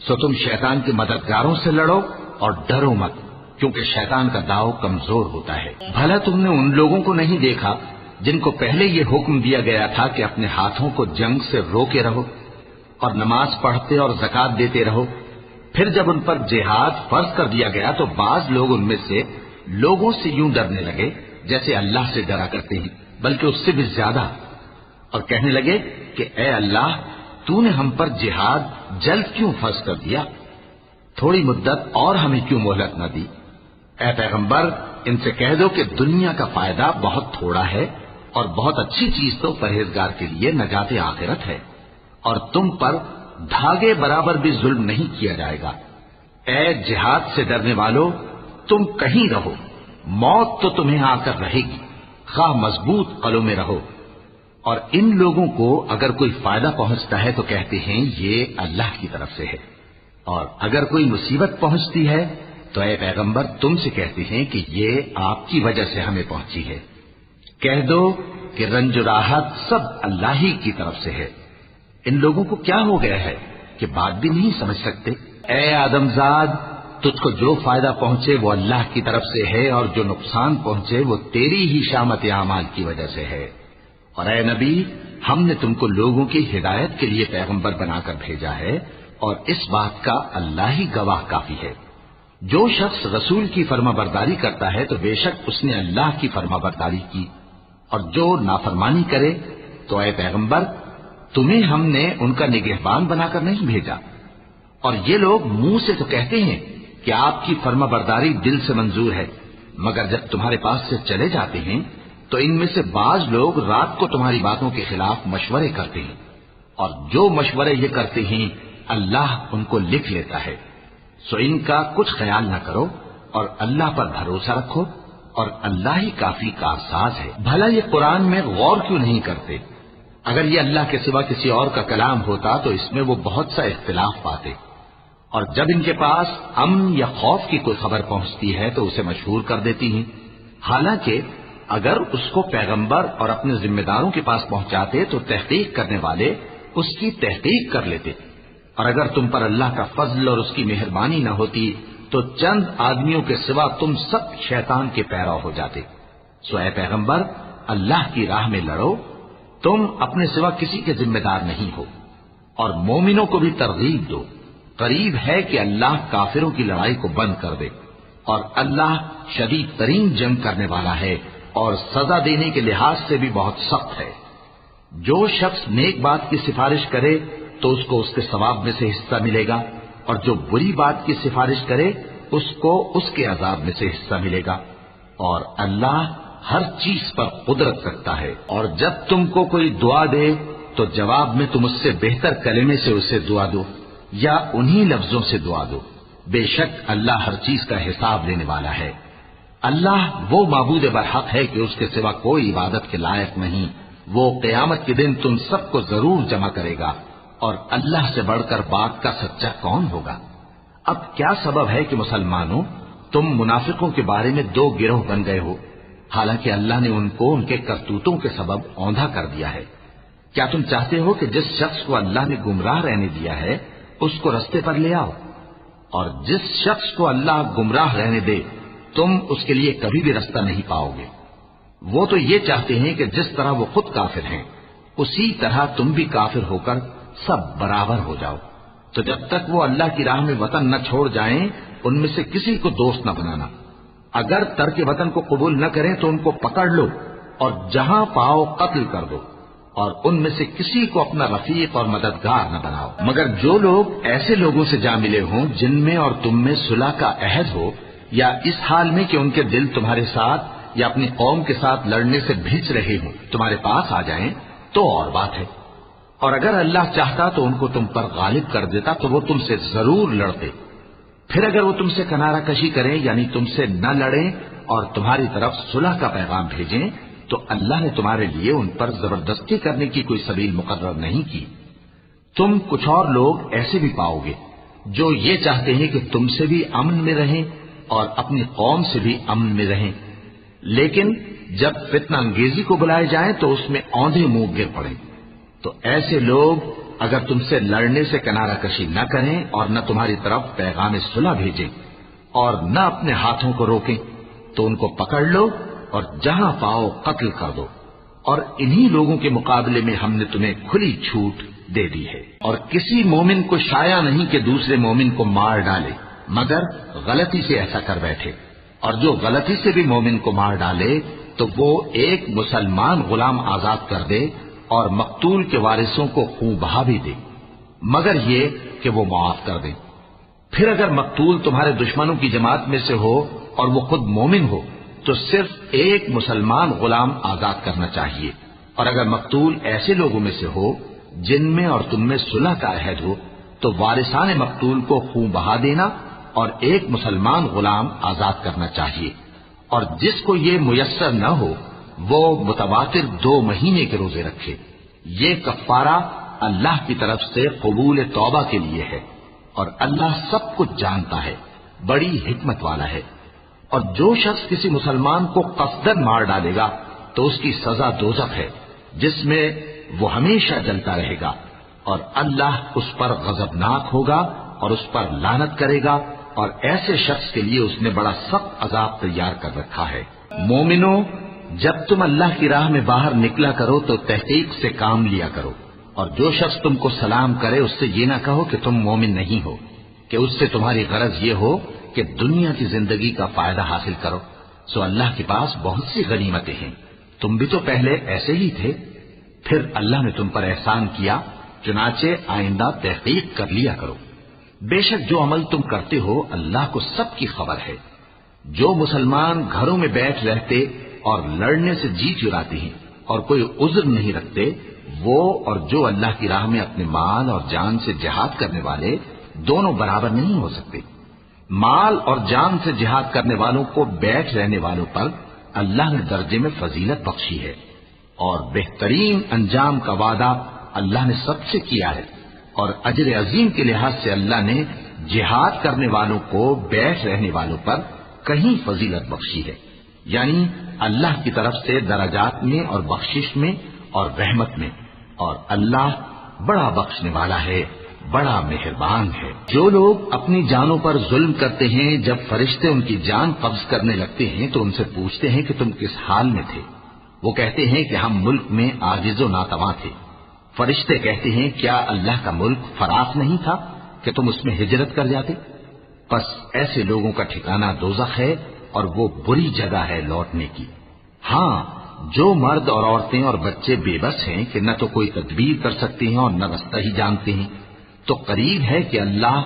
سو تم شیطان کے مددگاروں سے لڑو اور ڈرو مت، کیونکہ شیطان کا داؤ کمزور ہوتا ہے۔ بھلا تم نے ان لوگوں کو نہیں دیکھا جن کو پہلے یہ حکم دیا گیا تھا کہ اپنے ہاتھوں کو جنگ سے روکے رہو اور نماز پڑھتے اور زکوٰۃ دیتے رہو، پھر جب ان پر جہاد فرض کر دیا گیا تو بعض لوگ ان میں سے لوگوں سے یوں ڈرنے لگے جیسے اللہ سے ڈرا کرتے ہیں بلکہ اس سے بھی زیادہ، اور کہنے لگے کہ اے اللہ تو نے ہم پر جہاد جلد کیوں فرض کر دیا، تھوڑی مدت اور ہمیں کیوں مہلت نہ دی۔ اے پیغمبر ان سے کہہ دو کہ دنیا کا فائدہ بہت تھوڑا ہے اور بہت اچھی چیز تو پرہیزگار کے لیے نجات آخرت ہے، اور تم پر دھاگے برابر بھی ظلم نہیں کیا جائے گا۔ اے جہاد سے ڈرنے والو تم کہیں رہو، موت تو تمہیں آ کر رہے گی، خواہ مضبوط قلعوں میں رہو۔ اور ان لوگوں کو اگر کوئی فائدہ پہنچتا ہے تو کہتے ہیں یہ اللہ کی طرف سے ہے، اور اگر کوئی مصیبت پہنچتی ہے تو اے پیغمبر تم سے کہتے ہیں کہ یہ آپ کی وجہ سے ہمیں پہنچی ہے۔ کہہ دو کہ رنج و راحت سب اللہ ہی کی طرف سے ہے۔ ان لوگوں کو کیا ہو گیا ہے کہ بات بھی نہیں سمجھ سکتے؟ اے آدم زاد تجھ کو جو فائدہ پہنچے وہ اللہ کی طرف سے ہے، اور جو نقصان پہنچے وہ تیری ہی شامت اعمال کی وجہ سے ہے۔ اور اے نبی ہم نے تم کو لوگوں کی ہدایت کے لیے پیغمبر بنا کر بھیجا ہے، اور اس بات کا اللہ ہی گواہ کافی ہے۔ جو شخص رسول کی فرما برداری کرتا ہے تو بے شک اس نے اللہ کی فرما برداری کی، اور جو نافرمانی کرے تو اے پیغمبر تمہیں ہم نے ان کا نگہبان بنا کر نہیں بھیجا۔ اور یہ لوگ منہ سے تو کہتے ہیں کہ آپ کی فرما برداری دل سے منظور ہے، مگر جب تمہارے پاس سے چلے جاتے ہیں تو ان میں سے بعض لوگ رات کو تمہاری باتوں کے خلاف مشورے کرتے ہیں، اور جو مشورے یہ کرتے ہیں اللہ ان کو لکھ لیتا ہے، سو ان کا کچھ خیال نہ کرو اور اللہ پر بھروسہ رکھو، اور اللہ ہی کافی کارساز ہے۔ بھلا یہ قرآن میں غور کیوں نہیں کرتے؟ اگر یہ اللہ کے سوا کسی اور کا کلام ہوتا تو اس میں وہ بہت سا اختلاف پاتے، اور جب ان کے پاس امن یا خوف کی کوئی خبر پہنچتی ہے تو اسے مشہور کر دیتی ہیں، حالانکہ اگر اس کو پیغمبر اور اپنے ذمہ داروں کے پاس پہنچاتے تو تحقیق کرنے والے اس کی تحقیق کر لیتے، اور اگر تم پر اللہ کا فضل اور اس کی مہربانی نہ ہوتی تو چند آدمیوں کے سوا تم سب شیطان کے پیرو ہو جاتے۔ سو اے پیغمبر، اللہ کی راہ میں لڑو، تم اپنے سوا کسی کے ذمہ دار نہیں ہو، اور مومنوں کو بھی ترغیب دو، قریب ہے کہ اللہ کافروں کی لڑائی کو بند کر دے، اور اللہ شدید ترین جنگ کرنے والا ہے اور سزا دینے کے لحاظ سے بھی بہت سخت ہے۔ جو شخص نیک بات کی سفارش کرے تو اس کو اس کے ثواب میں سے حصہ ملے گا، اور جو بری بات کی سفارش کرے اس کو اس کے عذاب میں سے حصہ ملے گا، اور اللہ ہر چیز پر قدرت رکھتا ہے۔ اور جب تم کو کوئی دعا دے تو جواب میں تم اس سے بہتر کلمے سے اسے دعا دو یا انہی لفظوں سے دعا دو، بے شک اللہ ہر چیز کا حساب لینے والا ہے۔ اللہ وہ معبود برحق ہے کہ اس کے سوا کوئی عبادت کے لائق نہیں، وہ قیامت کے دن تم سب کو ضرور جمع کرے گا، اور اللہ سے بڑھ کر بات کا سچا کون ہوگا؟ اب کیا سبب ہے کہ مسلمانوں تم منافقوں کے بارے میں دو گروہ بن گئے ہو، حالانکہ اللہ نے ان کو ان کے کرتوتوں کے سبب اوندھا کر دیا ہے؟ کیا تم چاہتے ہو کہ جس شخص کو اللہ نے گمراہ رہنے دیا ہے اس کو رستے پر لے آؤ، اور جس شخص کو اللہ گمراہ رہنے دے تم اس کے لیے کبھی بھی رستہ نہیں پاؤ گے؟ وہ تو یہ چاہتے ہیں کہ جس طرح وہ خود کافر ہیں اسی طرح تم بھی کافر ہو کر سب برابر ہو جاؤ۔ تو جب تک وہ اللہ کی راہ میں وطن نہ چھوڑ جائیں ان میں سے کسی کو دوست نہ بنانا، اگر ترک وطن کو قبول نہ کریں تو ان کو پکڑ لو اور جہاں پاؤ قتل کر دو، اور ان میں سے کسی کو اپنا رفیق اور مددگار نہ بناؤ، مگر جو لوگ ایسے لوگوں سے جا ملے ہوں جن میں اور تم میں صلح کا عہد ہو، یا اس حال میں کہ ان کے دل تمہارے ساتھ یا اپنی قوم کے ساتھ لڑنے سے بھج رہے ہوں تمہارے پاس آ جائیں تو اور بات ہے، اور اگر اللہ چاہتا تو ان کو تم پر غالب کر دیتا تو وہ تم سے ضرور لڑتے۔ پھر اگر وہ تم سے کنارہ کشی کریں یعنی تم سے نہ لڑیں اور تمہاری طرف صلح کا پیغام بھیجیں تو اللہ نے تمہارے لیے ان پر زبردستی کرنے کی کوئی سبیل مقرر نہیں کی۔ تم کچھ اور لوگ ایسے بھی پاؤ گے جو یہ چاہتے ہیں کہ تم سے بھی امن میں رہیں اور اپنی قوم سے بھی امن میں رہیں، لیکن جب فتنہ انگیزی کو بلائے جائیں تو اس میں اوندھے منہ گر پڑیں۔ تو ایسے لوگ اگر تم سے لڑنے سے کنارہ کشی نہ کریں اور نہ تمہاری طرف پیغام صلح بھیجیں اور نہ اپنے ہاتھوں کو روکیں تو ان کو پکڑ لو اور جہاں پاؤ قتل کر دو، اور انہی لوگوں کے مقابلے میں ہم نے تمہیں کھلی چھوٹ دے دی ہے۔ اور کسی مومن کو شایع نہیں کہ دوسرے مومن کو مار ڈالے مگر غلطی سے ایسا کر بیٹھے، اور جو غلطی سے بھی مومن کو مار ڈالے تو وہ ایک مسلمان غلام آزاد کر دے اور مقتول کے وارثوں کو خون بہا بھی دے، مگر یہ کہ وہ معاف کر دیں۔ پھر اگر مقتول تمہارے دشمنوں کی جماعت میں سے ہو اور وہ خود مومن ہو تو صرف ایک مسلمان غلام آزاد کرنا چاہیے، اور اگر مقتول ایسے لوگوں میں سے ہو جن میں اور تم میں صلح کا عہد ہو تو وارثان مقتول کو خون بہا دینا اور ایک مسلمان غلام آزاد کرنا چاہیے، اور جس کو یہ میسر نہ ہو وہ متواتر 2 مہینے کے روزے رکھے۔ یہ کفارہ اللہ کی طرف سے قبول توبہ کے لیے ہے، اور اللہ سب کچھ جانتا ہے، بڑی حکمت والا ہے۔ اور جو شخص کسی مسلمان کو قصدن مار ڈالے گا تو اس کی سزا دوزخ ہے جس میں وہ ہمیشہ جلتا رہے گا، اور اللہ اس پر غضبناک ہوگا اور اس پر لعنت کرے گا، اور ایسے شخص کے لیے اس نے بڑا سخت عذاب تیار کر رکھا ہے۔ مومنوں، جب تم اللہ کی راہ میں باہر نکلا کرو تو تحقیق سے کام لیا کرو، اور جو شخص تم کو سلام کرے اس سے یہ نہ کہو کہ تم مومن نہیں ہو، کہ اس سے تمہاری غرض یہ ہو کہ دنیا کی زندگی کا فائدہ حاصل کرو۔ سو اللہ کے پاس بہت سی غنیمتیں ہیں، تم بھی تو پہلے ایسے ہی تھے، پھر اللہ نے تم پر احسان کیا، چنانچہ آئندہ تحقیق کر لیا کرو۔ بے شک جو عمل تم کرتے ہو اللہ کو سب کی خبر ہے۔ جو مسلمان گھروں میں بیٹھ رہتے اور لڑنے سے جی چراتے ہیں اور کوئی عذر نہیں رکھتے، وہ اور جو اللہ کی راہ میں اپنے مال اور جان سے جہاد کرنے والے دونوں برابر نہیں ہو سکتے۔ مال اور جان سے جہاد کرنے والوں کو بیٹھ رہنے والوں پر اللہ نے درجے میں فضیلت بخشی ہے، اور بہترین انجام کا وعدہ اللہ نے سب سے کیا ہے، اور اجر عظیم کے لحاظ سے اللہ نے جہاد کرنے والوں کو بیٹھ رہنے والوں پر کہیں فضیلت بخشی ہے، یعنی اللہ کی طرف سے درجات میں اور بخشش میں اور رحمت میں، اور اللہ بڑا بخشنے والا ہے، بڑا مہربان ہے۔ جو لوگ اپنی جانوں پر ظلم کرتے ہیں، جب فرشتے ان کی جان قبض کرنے لگتے ہیں تو ان سے پوچھتے ہیں کہ تم کس حال میں تھے؟ وہ کہتے ہیں کہ ہم ملک میں عاجز و ناتواں تھے۔ فرشتے کہتے ہیں کیا اللہ کا ملک فراخ نہیں تھا کہ تم اس میں ہجرت کر جاتے؟ بس ایسے لوگوں کا ٹھکانہ دوزخ ہے، اور وہ بری جگہ ہے لوٹنے کی۔ ہاں، جو مرد اور عورتیں اور بچے بے بس ہیں کہ نہ تو کوئی تدبیر کر سکتے ہیں اور نہ رستہ ہی جانتے ہیں، تو قریب ہے کہ اللہ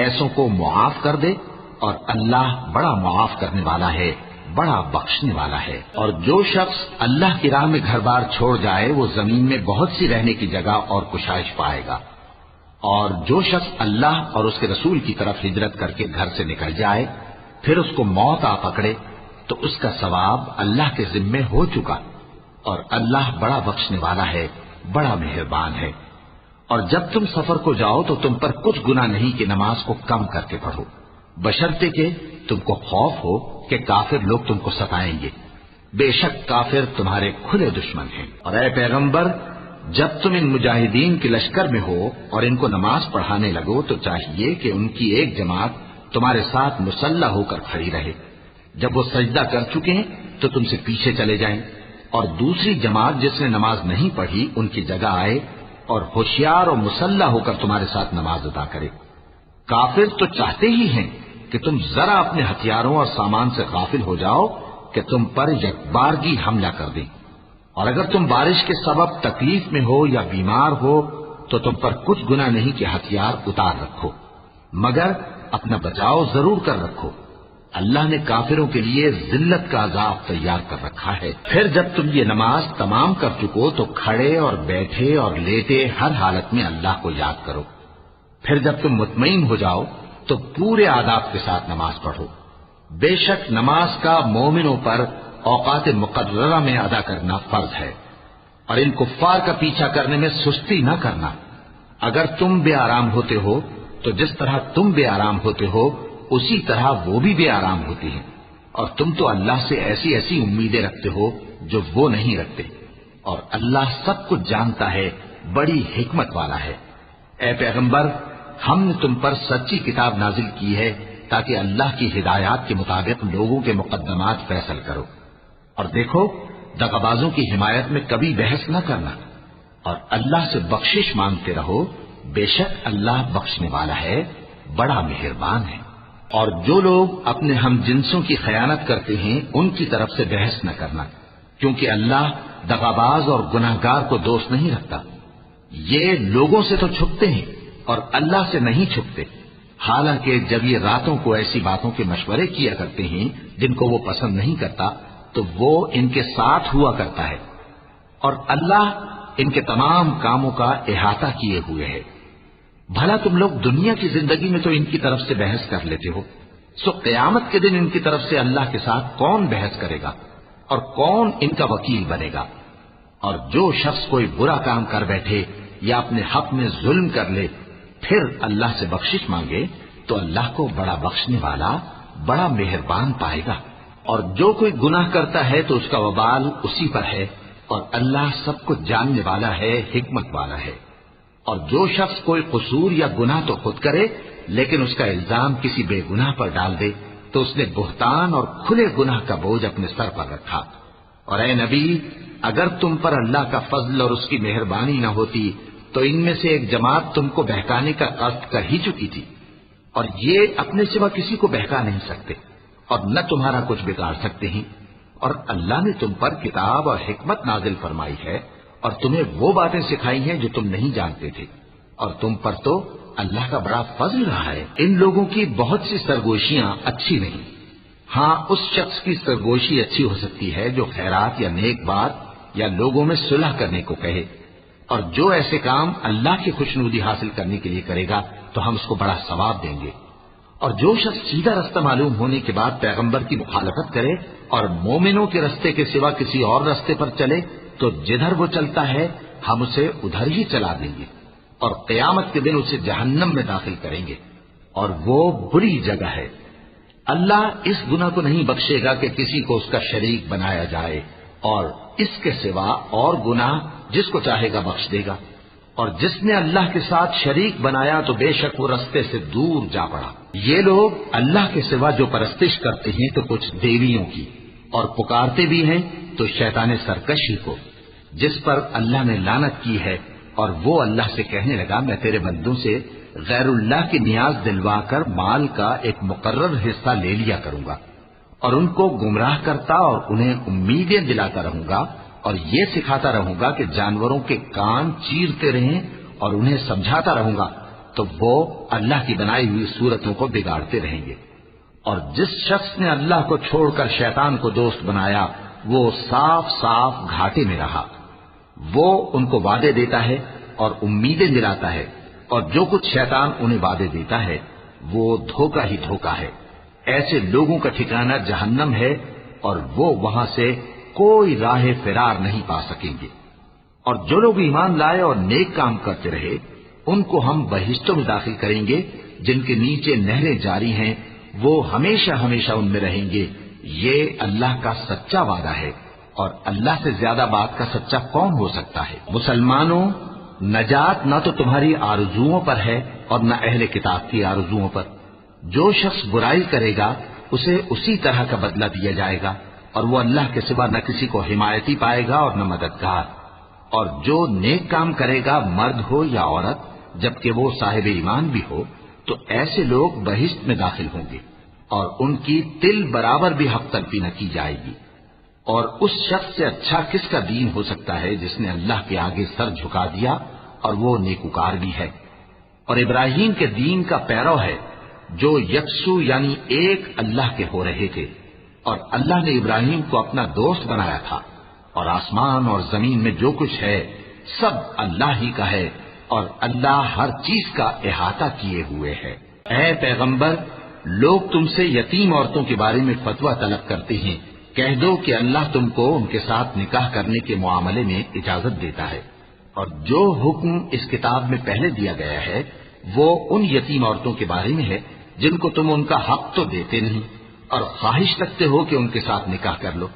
ایسوں کو معاف کر دے، اور اللہ بڑا معاف کرنے والا ہے، بڑا بخشنے والا ہے۔ اور جو شخص اللہ کی راہ میں گھر بار چھوڑ جائے وہ زمین میں بہت سی رہنے کی جگہ اور کشائش پائے گا، اور جو شخص اللہ اور اس کے رسول کی طرف ہجرت کر کے گھر سے نکل جائے پھر اس کو موت آ پکڑے تو اس کا ثواب اللہ کے ذمے ہو چکا، اور اللہ بڑا بخشنے والا ہے، بڑا مہربان ہے۔ اور جب تم سفر کو جاؤ تو تم پر کچھ گناہ نہیں کہ نماز کو کم کر کے پڑھو، بشرطے کہ تم کو خوف ہو کہ کافر لوگ تم کو ستائیں گے، بے شک کافر تمہارے کھلے دشمن ہیں۔ اور اے پیغمبر، جب تم ان مجاہدین کے لشکر میں ہو اور ان کو نماز پڑھانے لگو تو چاہیے کہ ان کی ایک جماعت تمہارے ساتھ مسلح ہو کر کھڑی رہے، جب وہ سجدہ کر چکے ہیں تو تم سے پیچھے چلے جائیں، اور دوسری جماعت جس نے نماز نہیں پڑھی ان کی جگہ آئے اور ہوشیار اور مسلح ہو کر تمہارے ساتھ نماز ادا کرے۔ کافر تو چاہتے ہی ہیں کہ تم ذرا اپنے ہتھیاروں اور سامان سے غافل ہو جاؤ کہ تم پر یکبارگی حملہ کر دیں، اور اگر تم بارش کے سبب تکلیف میں ہو یا بیمار ہو تو تم پر کچھ گناہ نہیں کہ ہتھیار اتار رکھو، مگر اپنا بچاؤ ضرور کر رکھو۔ اللہ نے کافروں کے لیے ذلت کا عذاب تیار کر رکھا ہے۔ پھر جب تم یہ نماز تمام کر چکو تو کھڑے اور بیٹھے اور لیٹے ہر حالت میں اللہ کو یاد کرو۔ پھر جب تم مطمئن ہو جاؤ تو پورے آداب کے ساتھ نماز پڑھو۔ بے شک نماز کا مومنوں پر اوقات مقررہ میں ادا کرنا فرض ہے، اور ان کفار کا پیچھا کرنے میں سستی نہ کرنا۔ اگر تم بے آرام ہوتے ہو تو جس طرح تم بے آرام ہوتے ہو اسی طرح وہ بھی بے آرام ہوتی ہیں، اور تم تو اللہ سے ایسی ایسی امیدیں رکھتے ہو جو وہ نہیں رکھتے، اور اللہ سب کچھ جانتا ہے، بڑی حکمت والا ہے۔ اے پیغمبر، ہم نے تم پر سچی کتاب نازل کی ہے تاکہ اللہ کی ہدایات کے مطابق لوگوں کے مقدمات فیصل کرو، اور دیکھو دغابازوں کی حمایت میں کبھی بحث نہ کرنا، اور اللہ سے بخشش مانگتے رہو، بے شک اللہ بخشنے والا ہے، بڑا مہربان ہے۔ اور جو لوگ اپنے ہم جنسوں کی خیانت کرتے ہیں ان کی طرف سے بحث نہ کرنا، کیونکہ اللہ دغاباز اور گناہگار کو دوست نہیں رکھتا۔ یہ لوگوں سے تو چھپتے ہیں اور اللہ سے نہیں چھپتے، حالانکہ جب یہ راتوں کو ایسی باتوں کے مشورے کیا کرتے ہیں جن کو وہ پسند نہیں کرتا تو وہ ان کے ساتھ ہوا کرتا ہے، اور اللہ ان کے تمام کاموں کا احاطہ کیے ہوئے ہے۔ بھلا تم لوگ دنیا کی زندگی میں تو ان کی طرف سے بحث کر لیتے ہو، سو قیامت کے دن ان کی طرف سے اللہ کے ساتھ کون بحث کرے گا اور کون ان کا وکیل بنے گا؟ اور جو شخص کوئی برا کام کر بیٹھے یا اپنے حق میں ظلم کر لے پھر اللہ سے بخشش مانگے تو اللہ کو بڑا بخشنے والا، بڑا مہربان پائے گا۔ اور جو کوئی گناہ کرتا ہے تو اس کا وبال اسی پر ہے، اور اللہ سب کچھ جاننے والا ہے، حکمت والا ہے۔ اور جو شخص کوئی قصور یا گناہ تو خود کرے لیکن اس کا الزام کسی بے گناہ پر ڈال دے تو اس نے بہتان اور کھلے گناہ کا بوجھ اپنے سر پر رکھا۔ اور اے نبی، اگر تم پر اللہ کا فضل اور اس کی مہربانی نہ ہوتی تو ان میں سے ایک جماعت تم کو بہکانے کا قصد کر ہی چکی تھی، اور یہ اپنے سوا کسی کو بہکا نہیں سکتے اور نہ تمہارا کچھ بگاڑ سکتے ہیں۔ اور اللہ نے تم پر کتاب اور حکمت نازل فرمائی ہے اور تمہیں وہ باتیں سکھائی ہیں جو تم نہیں جانتے تھے، اور تم پر تو اللہ کا بڑا فضل رہا ہے۔ ان لوگوں کی بہت سی سرگوشیاں اچھی نہیں، ہاں اس شخص کی سرگوشی اچھی ہو سکتی ہے جو خیرات یا نیک بات یا لوگوں میں صلح کرنے کو کہے، اور جو ایسے کام اللہ کی خوشنودی حاصل کرنے کے لیے کرے گا تو ہم اس کو بڑا ثواب دیں گے۔ اور جو شخص سیدھا رستہ معلوم ہونے کے بعد پیغمبر کی مخالفت کرے اور مومنوں کے رستے کے سوا کسی اور رستے پر چلے تو جدھر وہ چلتا ہے ہم اسے ادھر ہی چلا دیں گے، اور قیامت کے دن اسے جہنم میں داخل کریں گے، اور وہ بری جگہ ہے۔ اللہ اس گناہ کو نہیں بخشے گا کہ کسی کو اس کا شریک بنایا جائے، اور اس کے سوا اور گناہ جس کو چاہے گا بخش دے گا، اور جس نے اللہ کے ساتھ شریک بنایا تو بے شک وہ رستے سے دور جا پڑا۔ یہ لوگ اللہ کے سوا جو پرستش کرتے ہیں تو کچھ دیویوں کی، اور پکارتے بھی ہیں تو شیطان سرکشی کو، جس پر اللہ نے لعنت کی ہے، اور وہ اللہ سے کہنے لگا میں تیرے بندوں سے غیر اللہ کی نیاز دلوا کر مال کا ایک مقرر حصہ لے لیا کروں گا، اور ان کو گمراہ کرتا اور انہیں امیدیں دلاتا رہوں گا، اور یہ سکھاتا رہوں گا کہ جانوروں کے کان چیرتے رہیں، اور انہیں سمجھاتا رہوں گا تو وہ اللہ کی بنائی ہوئی صورتوں کو بگاڑتے رہیں گے۔ اور جس شخص نے اللہ کو چھوڑ کر شیطان کو دوست بنایا وہ صاف صاف گھاٹے میں رہا۔ وہ ان کو وعدے دیتا ہے اور امیدیں دلاتا ہے، اور جو کچھ شیطان انہیں وعدے دیتا ہے وہ دھوکہ ہی دھوکہ ہے۔ ایسے لوگوں کا ٹھکانہ جہنم ہے، اور وہ وہاں سے کوئی راہ فرار نہیں پا سکیں گے۔ اور جو لوگ ایمان لائے اور نیک کام کرتے رہے ان کو ہم بہشتوں میں داخل کریں گے جن کے نیچے نہریں جاری ہیں، وہ ہمیشہ ہمیشہ ان میں رہیں گے۔ یہ اللہ کا سچا وعدہ ہے، اور اللہ سے زیادہ بات کا سچا کون ہو سکتا ہے؟ مسلمانوں، نجات نہ تو تمہاری آرزوؤں پر ہے اور نہ اہل کتاب کی آرزوؤں پر۔ جو شخص برائی کرے گا اسے اسی طرح کا بدلہ دیا جائے گا، اور وہ اللہ کے سوا نہ کسی کو حمایتی پائے گا اور نہ مددگار۔ اور جو نیک کام کرے گا مرد ہو یا عورت جبکہ وہ صاحب ایمان بھی ہو تو ایسے لوگ بہشت میں داخل ہوں گے، اور ان کی تل برابر بھی حق تلفی نہ کی جائے گی۔ اور اس شخص سے اچھا کس کا دین ہو سکتا ہے جس نے اللہ کے آگے سر جھکا دیا اور وہ نیکوکار بھی ہے۔ اور ابراہیم کے دین کا پیرو ہے جو یکسو یعنی ایک اللہ کے ہو رہے تھے، اور اللہ نے ابراہیم کو اپنا دوست بنایا تھا، اور آسمان اور زمین میں جو کچھ ہے سب اللہ ہی کا ہے، اور اللہ ہر چیز کا احاطہ کیے ہوئے ہے۔ اے پیغمبر، لوگ تم سے یتیم عورتوں کے بارے میں فتویٰ طلب کرتے ہیں، کہہ دو کہ اللہ تم کو ان کے ساتھ نکاح کرنے کے معاملے میں اجازت دیتا ہے، اور جو حکم اس کتاب میں پہلے دیا گیا ہے وہ ان یتیم عورتوں کے بارے میں ہے جن کو تم ان کا حق تو دیتے نہیں، اور خواہش رکھتے ہو کہ ان کے ساتھ نکاح کر لو،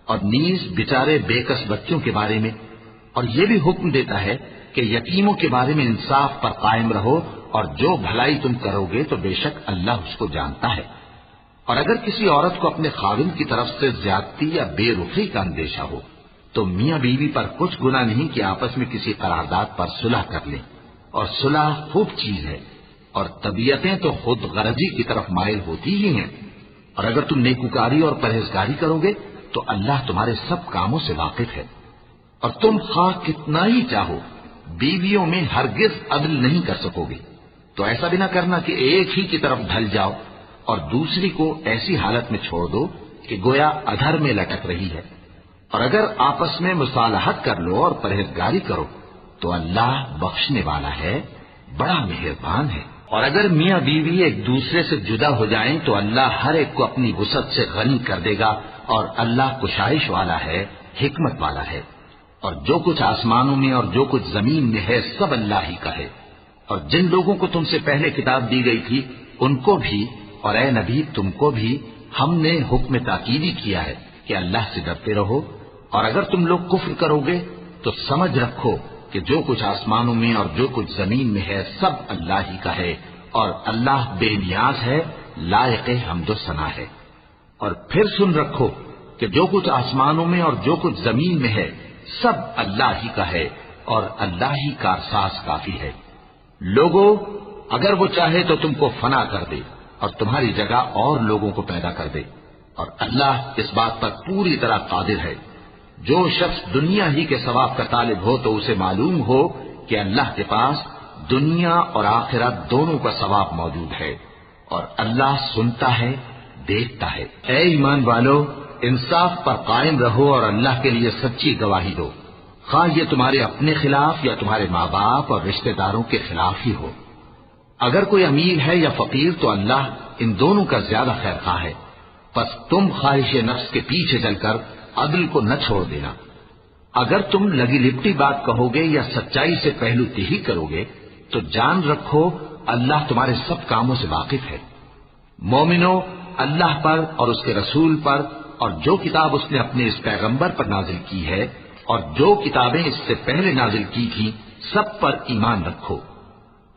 اور نیز بیچارے بے کس بچوں کے بارے میں، اور یہ بھی حکم دیتا ہے کہ یتیموں کے بارے میں انصاف پر قائم رہو، اور جو بھلائی تم کرو گے تو بے شک اللہ اس کو جانتا ہے۔ اور اگر کسی عورت کو اپنے خاوند کی طرف سے زیادتی یا بے رخی کا اندیشہ ہو تو میاں بیوی پر کچھ گناہ نہیں کہ آپس میں کسی قرارداد پر صلح کر لیں، اور صلح خوب چیز ہے، اور طبیعتیں تو خود غرضی کی طرف مائل ہوتی ہی ہیں۔ اور اگر تم نیکوکاری اور پرہیزگاری کرو گے تو اللہ تمہارے سب کاموں سے واقف ہے۔ اور تم خواہ کتنا ہی چاہو بیویوں میں ہرگز عدل نہیں کر سکو گے، تو ایسا بھی نہ کرنا کہ ایک ہی کی طرف ڈھل جاؤ اور دوسری کو ایسی حالت میں چھوڑ دو کہ گویا ادھر میں لٹک رہی ہے۔ اور اگر آپس میں مصالحت کر لو اور پرہیزگاری کرو تو اللہ بخشنے والا ہے، بڑا مہربان ہے۔ اور اگر میاں بیوی ایک دوسرے سے جدا ہو جائیں تو اللہ ہر ایک کو اپنی وسعت سے غنی کر دے گا، اور اللہ کشائش والا ہے، حکمت والا ہے۔ اور جو کچھ آسمانوں میں اور جو کچھ زمین میں ہے سب اللہ ہی کا ہے۔ اور جن لوگوں کو تم سے پہلے کتاب دی گئی تھی ان کو بھی، اور اے نبی تم کو بھی، ہم نے حکم تاکیدی کیا ہے کہ اللہ سے ڈرتے رہو، اور اگر تم لوگ کفر کرو گے تو سمجھ رکھو کہ جو کچھ آسمانوں میں اور جو کچھ زمین میں ہے سب اللہ ہی کا ہے، اور اللہ بے نیاز ہے، لائق حمد و ثنا ہے۔ اور پھر سن رکھو کہ جو کچھ آسمانوں میں اور جو کچھ زمین میں ہے سب اللہ ہی کا ہے، اور اللہ ہی کارساز کافی ہے۔ لوگو، اگر وہ چاہے تو تم کو فنا کر دے اور تمہاری جگہ اور لوگوں کو پیدا کر دے، اور اللہ اس بات پر پوری طرح قادر ہے۔ جو شخص دنیا ہی کے ثواب کا طالب ہو تو اسے معلوم ہو کہ اللہ کے پاس دنیا اور آخرت دونوں کا ثواب موجود ہے، اور اللہ سنتا ہے، دیکھتا ہے۔ اے ایمان والو، انصاف پر قائم رہو اور اللہ کے لیے سچی گواہی دو، خواہ یہ تمہارے اپنے خلاف یا تمہارے ماں باپ اور رشتہ داروں کے خلاف ہی ہو۔ اگر کوئی امیر ہے یا فقیر تو اللہ ان دونوں کا زیادہ خیر خواہ ہے، پس تم خواہش نفس کے پیچھے چل کر عدل کو نہ چھوڑ دینا۔ اگر تم لگی لپٹی بات کہو گے یا سچائی سے پہلو تہی کرو گے تو جان رکھو اللہ تمہارے سب کاموں سے واقف ہے۔ مومنو، اللہ پر اور اس کے رسول پر اور جو کتاب اس نے اپنے اس پیغمبر پر نازل کی ہے اور جو کتابیں اس سے پہلے نازل کی تھیں سب پر ایمان رکھو،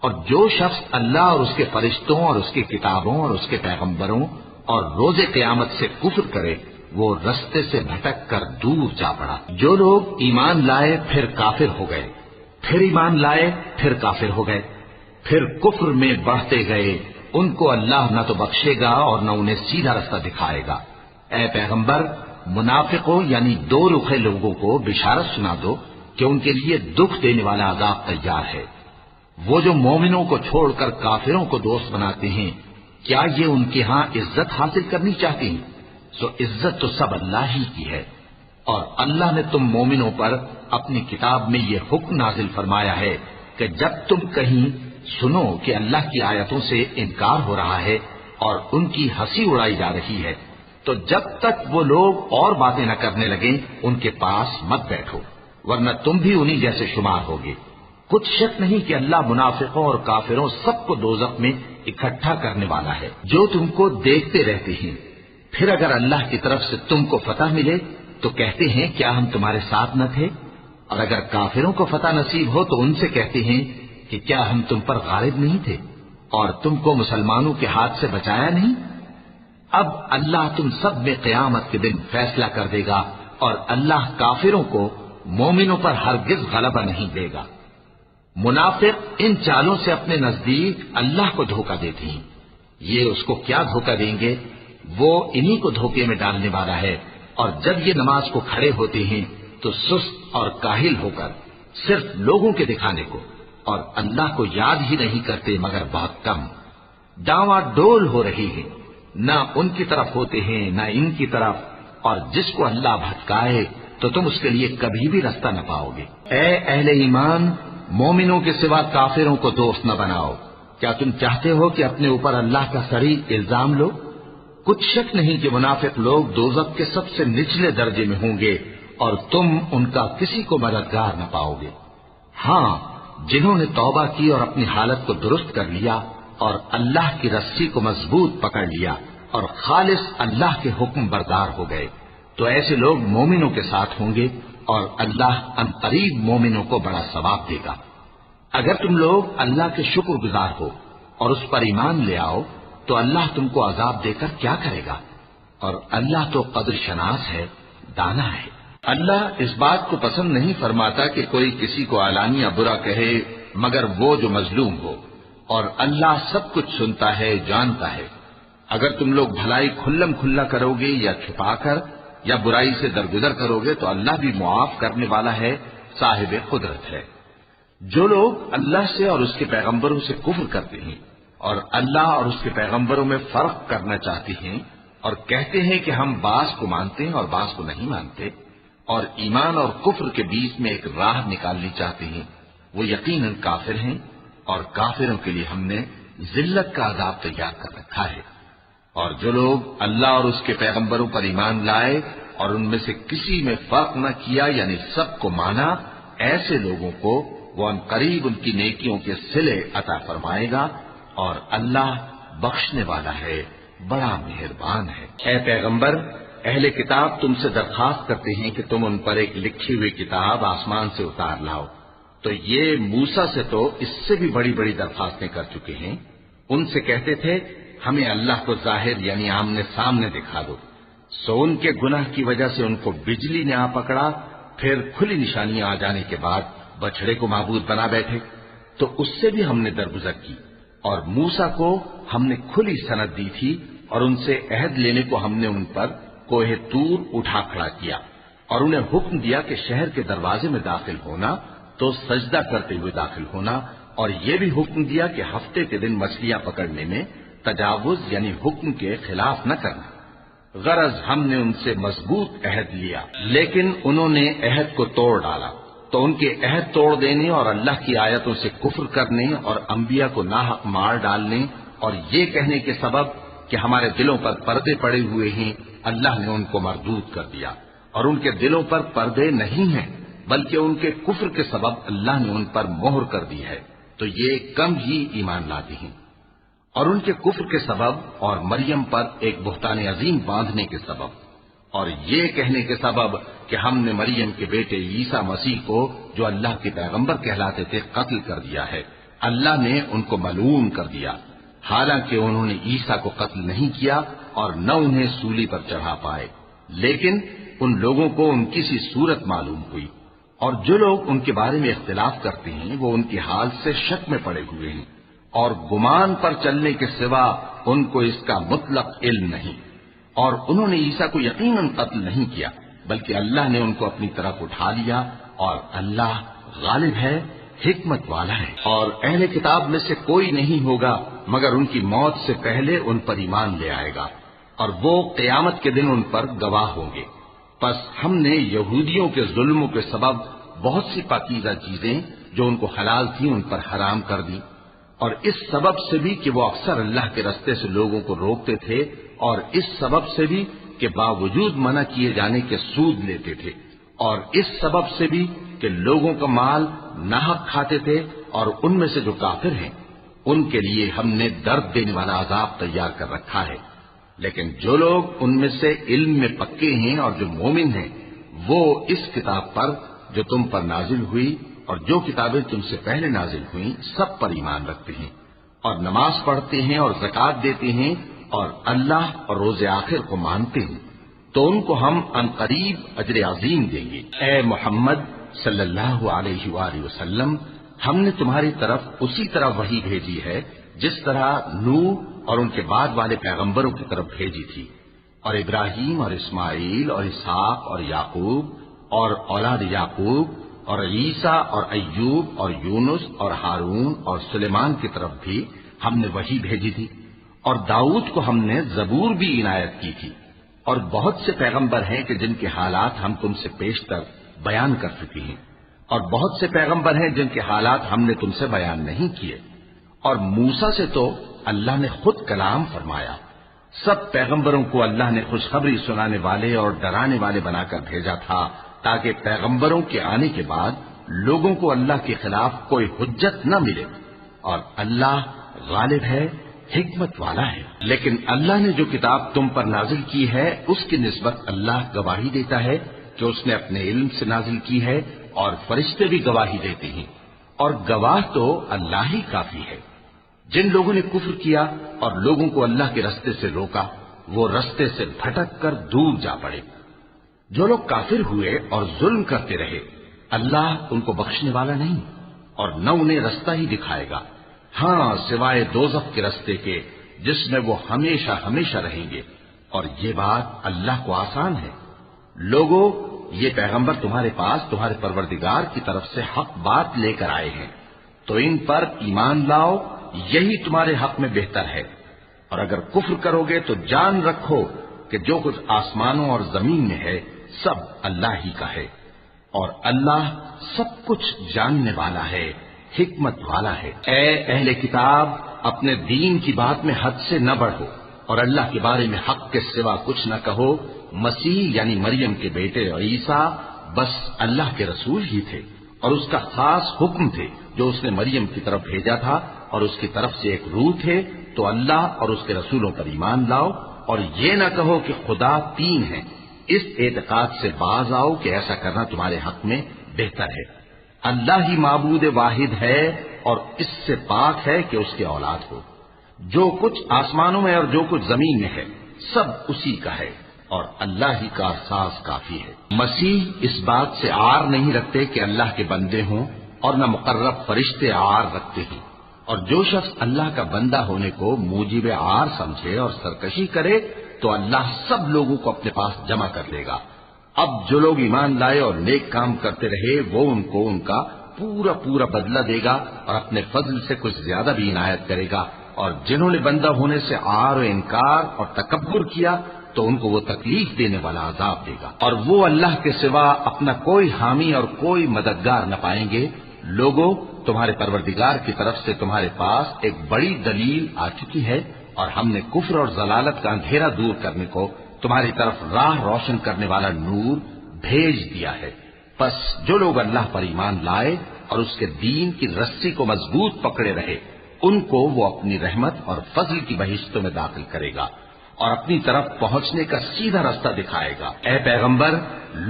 اور جو شخص اللہ اور اس کے فرشتوں اور اس کے کتابوں اور اس کے پیغمبروں اور روز قیامت سے کفر کرے وہ رستے سے بھٹک کر دور جا پڑا۔ جو لوگ ایمان لائے پھر کافر ہو گئے، پھر ایمان لائے پھر کافر ہو گئے، پھر کفر میں بڑھتے گئے، ان کو اللہ نہ تو بخشے گا اور نہ انہیں سیدھا رستہ دکھائے گا۔ اے پیغمبر، منافقوں یعنی دو رخے لوگوں کو بشارت سنا دو کہ ان کے لیے دکھ دینے والا عذاب تیار ہے۔ وہ جو مومنوں کو چھوڑ کر کافروں کو دوست بناتے ہیں، کیا یہ ان کے ہاں عزت حاصل کرنی چاہتے ہیں؟ سو عزت تو سب اللہ ہی کی ہے، اور اللہ نے تم مومنوں پر اپنی کتاب میں یہ حکم نازل فرمایا ہے کہ جب تم کہیں سنو کہ اللہ کی آیتوں سے انکار ہو رہا ہے اور ان کی ہنسی اڑائی جا رہی ہے تو جب تک وہ لوگ اور باتیں نہ کرنے لگیں ان کے پاس مت بیٹھو، ورنہ تم بھی انہی جیسے شمار ہوگے۔ کچھ شک نہیں کہ اللہ منافقوں اور کافروں سب کو دوزخ میں اکٹھا کرنے والا ہے۔ جو تم کو دیکھتے رہتے ہیں، پھر اگر اللہ کی طرف سے تم کو فتح ملے تو کہتے ہیں کیا ہم تمہارے ساتھ نہ تھے، اور اگر کافروں کو فتح نصیب ہو تو ان سے کہتے ہیں کہ کیا ہم تم پر غالب نہیں تھے اور تم کو مسلمانوں کے ہاتھ سے بچایا نہیں۔ اب اللہ تم سب میں قیامت کے دن فیصلہ کر دے گا، اور اللہ کافروں کو مومنوں پر ہرگز غلبہ نہیں دے گا۔ منافق ان چالوں سے اپنے نزدیک اللہ کو دھوکہ دیتے ہیں، یہ اس کو کیا دھوکہ دیں گے، وہ انہی کو دھوکے میں ڈالنے والا ہے۔ اور جب یہ نماز کو کھڑے ہوتے ہیں تو سست اور کاہل ہو کر صرف لوگوں کے دکھانے کو اور اللہ کو یاد ہی نہیں کرتے مگر بہت کم، ڈاواں ڈول ہو رہی ہے، نہ ان کی طرف ہوتے ہیں نہ ان کی طرف، اور جس کو اللہ بھٹکائے تو تم اس کے لیے کبھی بھی رستہ نہ پاؤ گے۔ اے اہل ایمان، مومنوں کے سوا کافروں کو دوست نہ بناؤ۔ کیا تم چاہتے ہو کہ اپنے اوپر اللہ کا صریح الزام لو؟ کچھ شک نہیں کہ منافق لوگ دوزخ کے سب سے نچلے درجے میں ہوں گے اور تم ان کا کسی کو مددگار نہ پاؤ گے۔ ہاں، جنہوں نے توبہ کی اور اپنی حالت کو درست کر لیا اور اللہ کی رسی کو مضبوط پکڑ لیا اور خالص اللہ کے حکم بردار ہو گئے تو ایسے لوگ مومنوں کے ساتھ ہوں گے اور اللہ عنقریب مومنوں کو بڑا ثواب دے گا۔ اگر تم لوگ اللہ کے شکر گزار ہو اور اس پر ایمان لے آؤ تو اللہ تم کو عذاب دے کر کیا کرے گا، اور اللہ تو قدر شناس ہے، دانا ہے۔ اللہ اس بات کو پسند نہیں فرماتا کہ کوئی کسی کو علانیہ برا کہے مگر وہ جو مظلوم ہو، اور اللہ سب کچھ سنتا ہے، جانتا ہے۔ اگر تم لوگ بھلائی کھلم کھلا کرو گے یا چھپا کر یا برائی سے درگزر کرو گے تو اللہ بھی معاف کرنے والا ہے، صاحب قدرت ہے۔ جو لوگ اللہ سے اور اس کے پیغمبروں سے کفر کرتے ہیں اور اللہ اور اس کے پیغمبروں میں فرق کرنا چاہتے ہیں اور کہتے ہیں کہ ہم بعض کو مانتے ہیں اور بعض کو نہیں مانتے، اور ایمان اور کفر کے بیچ میں ایک راہ نکالنی چاہتے ہیں، وہ یقیناً کافر ہیں، اور کافروں کے لیے ہم نے ذلت کا عذاب تیار کر رکھا ہے۔ اور جو لوگ اللہ اور اس کے پیغمبروں پر ایمان لائے اور ان میں سے کسی میں فرق نہ کیا یعنی سب کو مانا، ایسے لوگوں کو وہ عنقریب ان کی نیکیوں کے صلے عطا فرمائے گا، اور اللہ بخشنے والا ہے، بڑا مہربان ہے۔ اے پیغمبر، اہل کتاب تم سے درخواست کرتے ہیں کہ تم ان پر ایک لکھی ہوئی کتاب آسمان سے اتار لاؤ، تو یہ موسیٰ سے تو اس سے بھی بڑی بڑی درخواستیں کر چکے ہیں۔ ان سے کہتے تھے ہمیں اللہ کو ظاہر یعنی آمنے سامنے دکھا دو، سو ان کے گناہ کی وجہ سے ان کو بجلی نے آ پکڑا، پھر کھلی نشانیاں آ جانے کے بعد بچڑے کو معبود بنا بیٹھے، تو اس سے بھی ہم نے درگزر کی، اور موسیٰ کو ہم نے کھلی سند دی تھی، اور ان سے عہد لینے کو ہم نے ان پر کوہ طور اٹھا کھڑا کیا، اور انہیں حکم دیا کہ شہر کے دروازے میں داخل ہونا تو سجدہ کرتے ہوئے داخل ہونا، اور یہ بھی حکم دیا کہ ہفتے کے دن مچھلیاں پکڑنے میں تجاوز یعنی حکم کے خلاف نہ کرنا۔ غرض ہم نے ان سے مضبوط عہد لیا، لیکن انہوں نے عہد کو توڑ ڈالا، تو ان کے عہد توڑ دینے اور اللہ کی آیتوں سے کفر کرنے اور انبیاء کو ناحق مار ڈالنے اور یہ کہنے کے سبب کہ ہمارے دلوں پر پردے پڑے ہوئے ہیں، اللہ نے ان کو مردود کر دیا، اور ان کے دلوں پر پردے نہیں ہیں بلکہ ان کے کفر کے سبب اللہ نے ان پر مہر کر دی ہے، تو یہ کم ہی ایمان لاتے ہیں۔ اور ان کے کفر کے سبب اور مریم پر ایک بہتان عظیم باندھنے کے سبب اور یہ کہنے کے سبب کہ ہم نے مریم کے بیٹے عیسیٰ مسیح کو جو اللہ کے پیغمبر کہلاتے تھے قتل کر دیا ہے، اللہ نے ان کو ملعون کر دیا، حالانکہ انہوں نے عیسیٰ کو قتل نہیں کیا اور نہ انہیں سولی پر چڑھا پائے، لیکن ان لوگوں کو ان کی سی صورت معلوم ہوئی، اور جو لوگ ان کے بارے میں اختلاف کرتے ہیں وہ ان کے حال سے شک میں پڑے ہوئے ہیں، اور گمان پر چلنے کے سوا ان کو اس کا مطلق علم نہیں، اور انہوں نے عیسیٰ کو یقیناً قتل نہیں کیا بلکہ اللہ نے ان کو اپنی طرف اٹھا لیا، اور اللہ غالب ہے، حکمت والا ہے۔ اور اہل کتاب میں سے کوئی نہیں ہوگا مگر ان کی موت سے پہلے ان پر ایمان لے آئے گا، اور وہ قیامت کے دن ان پر گواہ ہوں گے۔ پس ہم نے یہودیوں کے ظلموں کے سبب بہت سی پاکیزہ چیزیں جو ان کو حلال تھیں ان پر حرام کر دی، اور اس سبب سے بھی کہ وہ اکثر اللہ کے رستے سے لوگوں کو روکتے تھے، اور اس سبب سے بھی کہ باوجود منع کیے جانے کے سود لیتے تھے، اور اس سبب سے بھی کہ لوگوں کا مال ناحق کھاتے تھے، اور ان میں سے جو کافر ہیں ان کے لیے ہم نے درد دینے والا عذاب تیار کر رکھا ہے۔ لیکن جو لوگ ان میں سے علم میں پکے ہیں اور جو مومن ہیں وہ اس کتاب پر جو تم پر نازل ہوئی اور جو کتابیں تم سے پہلے نازل ہوئیں سب پر ایمان رکھتے ہیں، اور نماز پڑھتے ہیں اور زکوٰۃ دیتے ہیں اور اللہ اور روز آخر کو مانتے ہیں، تو ان کو ہم عنقریب اجر عظیم دیں گے۔ اے محمد صلی اللہ علیہ وآلہ وسلم، ہم نے تمہاری طرف اسی طرح وحی بھیجی ہے جس طرح نوح اور ان کے بعد والے پیغمبروں کی طرف بھیجی تھی، اور ابراہیم اور اسماعیل اور اسحاق اور یعقوب اور اولاد یعقوب اور عیسیٰ اور ایوب اور یونس اور ہارون اور سلیمان کی طرف بھی ہم نے وحی بھیجی تھی، اور داؤد کو ہم نے زبور بھی عنایت کی تھی، اور بہت سے پیغمبر ہیں کہ جن کے حالات ہم تم سے پیشتر بیان کر چکے ہیں، اور بہت سے پیغمبر ہیں جن کے حالات ہم نے تم سے بیان نہیں کیے، اور موسیٰ سے تو اللہ نے خود کلام فرمایا۔ سب پیغمبروں کو اللہ نے خوشخبری سنانے والے اور ڈرانے والے بنا کر بھیجا تھا تاکہ پیغمبروں کے آنے کے بعد لوگوں کو اللہ کے خلاف کوئی حجت نہ ملے، اور اللہ غالب ہے، حکمت والا ہے۔ لیکن اللہ نے جو کتاب تم پر نازل کی ہے اس کی نسبت اللہ گواہی دیتا ہے کہ اس نے اپنے علم سے نازل کی ہے، اور فرشتے بھی گواہی دیتے ہیں، اور گواہ تو اللہ ہی کافی ہے۔ جن لوگوں نے کفر کیا اور لوگوں کو اللہ کے رستے سے روکا وہ رستے سے بھٹک کر دور جا پڑے۔ جو لوگ کافر ہوئے اور ظلم کرتے رہے اللہ ان کو بخشنے والا نہیں اور نہ انہیں رستہ ہی دکھائے گا، ہاں سوائے دوزخ کے رستے کے جس میں وہ ہمیشہ ہمیشہ رہیں گے، اور یہ بات اللہ کو آسان ہے۔ لوگوں، یہ پیغمبر تمہارے پاس تمہارے پروردگار کی طرف سے حق بات لے کر آئے ہیں، تو ان پر ایمان لاؤ، یہی تمہارے حق میں بہتر ہے، اور اگر کفر کرو گے تو جان رکھو کہ جو کچھ آسمانوں اور زمین میں ہے سب اللہ ہی کا ہے، اور اللہ سب کچھ جاننے والا ہے، حکمت والا ہے۔ اے اہل کتاب، اپنے دین کی بات میں حد سے نہ بڑھو، اور اللہ کے بارے میں حق کے سوا کچھ نہ کہو۔ مسیح یعنی مریم کے بیٹے عیسیٰ بس اللہ کے رسول ہی تھے، اور اس کا خاص حکم تھے جو اس نے مریم کی طرف بھیجا تھا، اور اس کی طرف سے ایک روح تھے، تو اللہ اور اس کے رسولوں پر ایمان لاؤ، اور یہ نہ کہو کہ خدا تین ہیں، اس اعتقاد سے باز آؤ کہ ایسا کرنا تمہارے حق میں بہتر ہے۔ اللہ ہی معبود واحد ہے اور اس سے پاک ہے کہ اس کے اولاد ہو۔ جو کچھ آسمانوں میں اور جو کچھ زمین میں ہے سب اسی کا ہے، اور اللہ ہی کا احساس کافی ہے۔ مسیح اس بات سے عار نہیں رکھتے کہ اللہ کے بندے ہوں، اور نہ مقرب فرشتے عار رکھتے ہیں، اور جو شخص اللہ کا بندہ ہونے کو موجب عار سمجھے اور سرکشی کرے تو اللہ سب لوگوں کو اپنے پاس جمع کر لے گا۔ اب جو لوگ ایمان لائے اور نیک کام کرتے رہے وہ ان کو ان کا پورا پورا بدلہ دے گا، اور اپنے فضل سے کچھ زیادہ بھی عنایت کرے گا، اور جنہوں نے بندہ ہونے سے عار و انکار اور تکبر کیا تو ان کو وہ تکلیف دینے والا عذاب دے گا، اور وہ اللہ کے سوا اپنا کوئی حامی اور کوئی مددگار نہ پائیں گے۔ لوگوں، تمہارے پروردگار کی طرف سے تمہارے پاس ایک بڑی دلیل آ چکی ہے، اور ہم نے کفر اور ضلالت کا اندھیرا دور کرنے کو تمہاری طرف راہ روشن کرنے والا نور بھیج دیا ہے۔ پس جو لوگ اللہ پر ایمان لائے اور اس کے دین کی رسی کو مضبوط پکڑے رہے ان کو وہ اپنی رحمت اور فضل کی بہشتوں میں داخل کرے گا اور اپنی طرف پہنچنے کا سیدھا راستہ دکھائے گا۔ اے پیغمبر،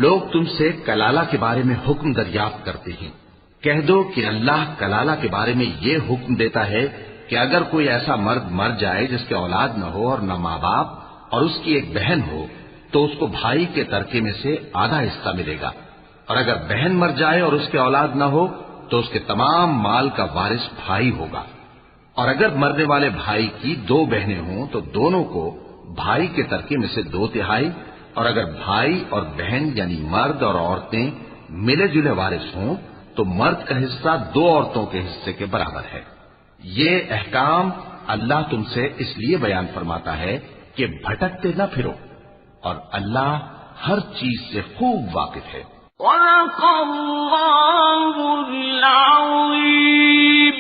لوگ تم سے کلالہ کے بارے میں حکم دریافت کرتے ہیں، کہہ دو کہ اللہ کلالہ کے بارے میں یہ حکم دیتا ہے کہ اگر کوئی ایسا مرد مر جائے جس کے اولاد نہ ہو اور نہ ماں باپ اور اس کی ایک بہن ہو تو اس کو بھائی کے ترکے میں سے آدھا حصہ ملے گا، اور اگر بہن مر جائے اور اس کے اولاد نہ ہو تو اس کے تمام مال کا وارث بھائی ہوگا، اور اگر مرنے والے بھائی کی 2 بہنیں ہوں تو دونوں کو بھائی کے ترکے میں سے 2/3، اور اگر بھائی اور بہن یعنی مرد اور عورتیں ملے جلے وارث ہوں تو مرد کا حصہ 2 عورتوں کے حصے کے برابر ہے۔ یہ احکام اللہ تم سے اس لیے بیان فرماتا ہے کہ بھٹکتے نہ پھرو، اور اللہ ہر چیز سے خوب واقف ہے۔ صدق اللہ العظیم۔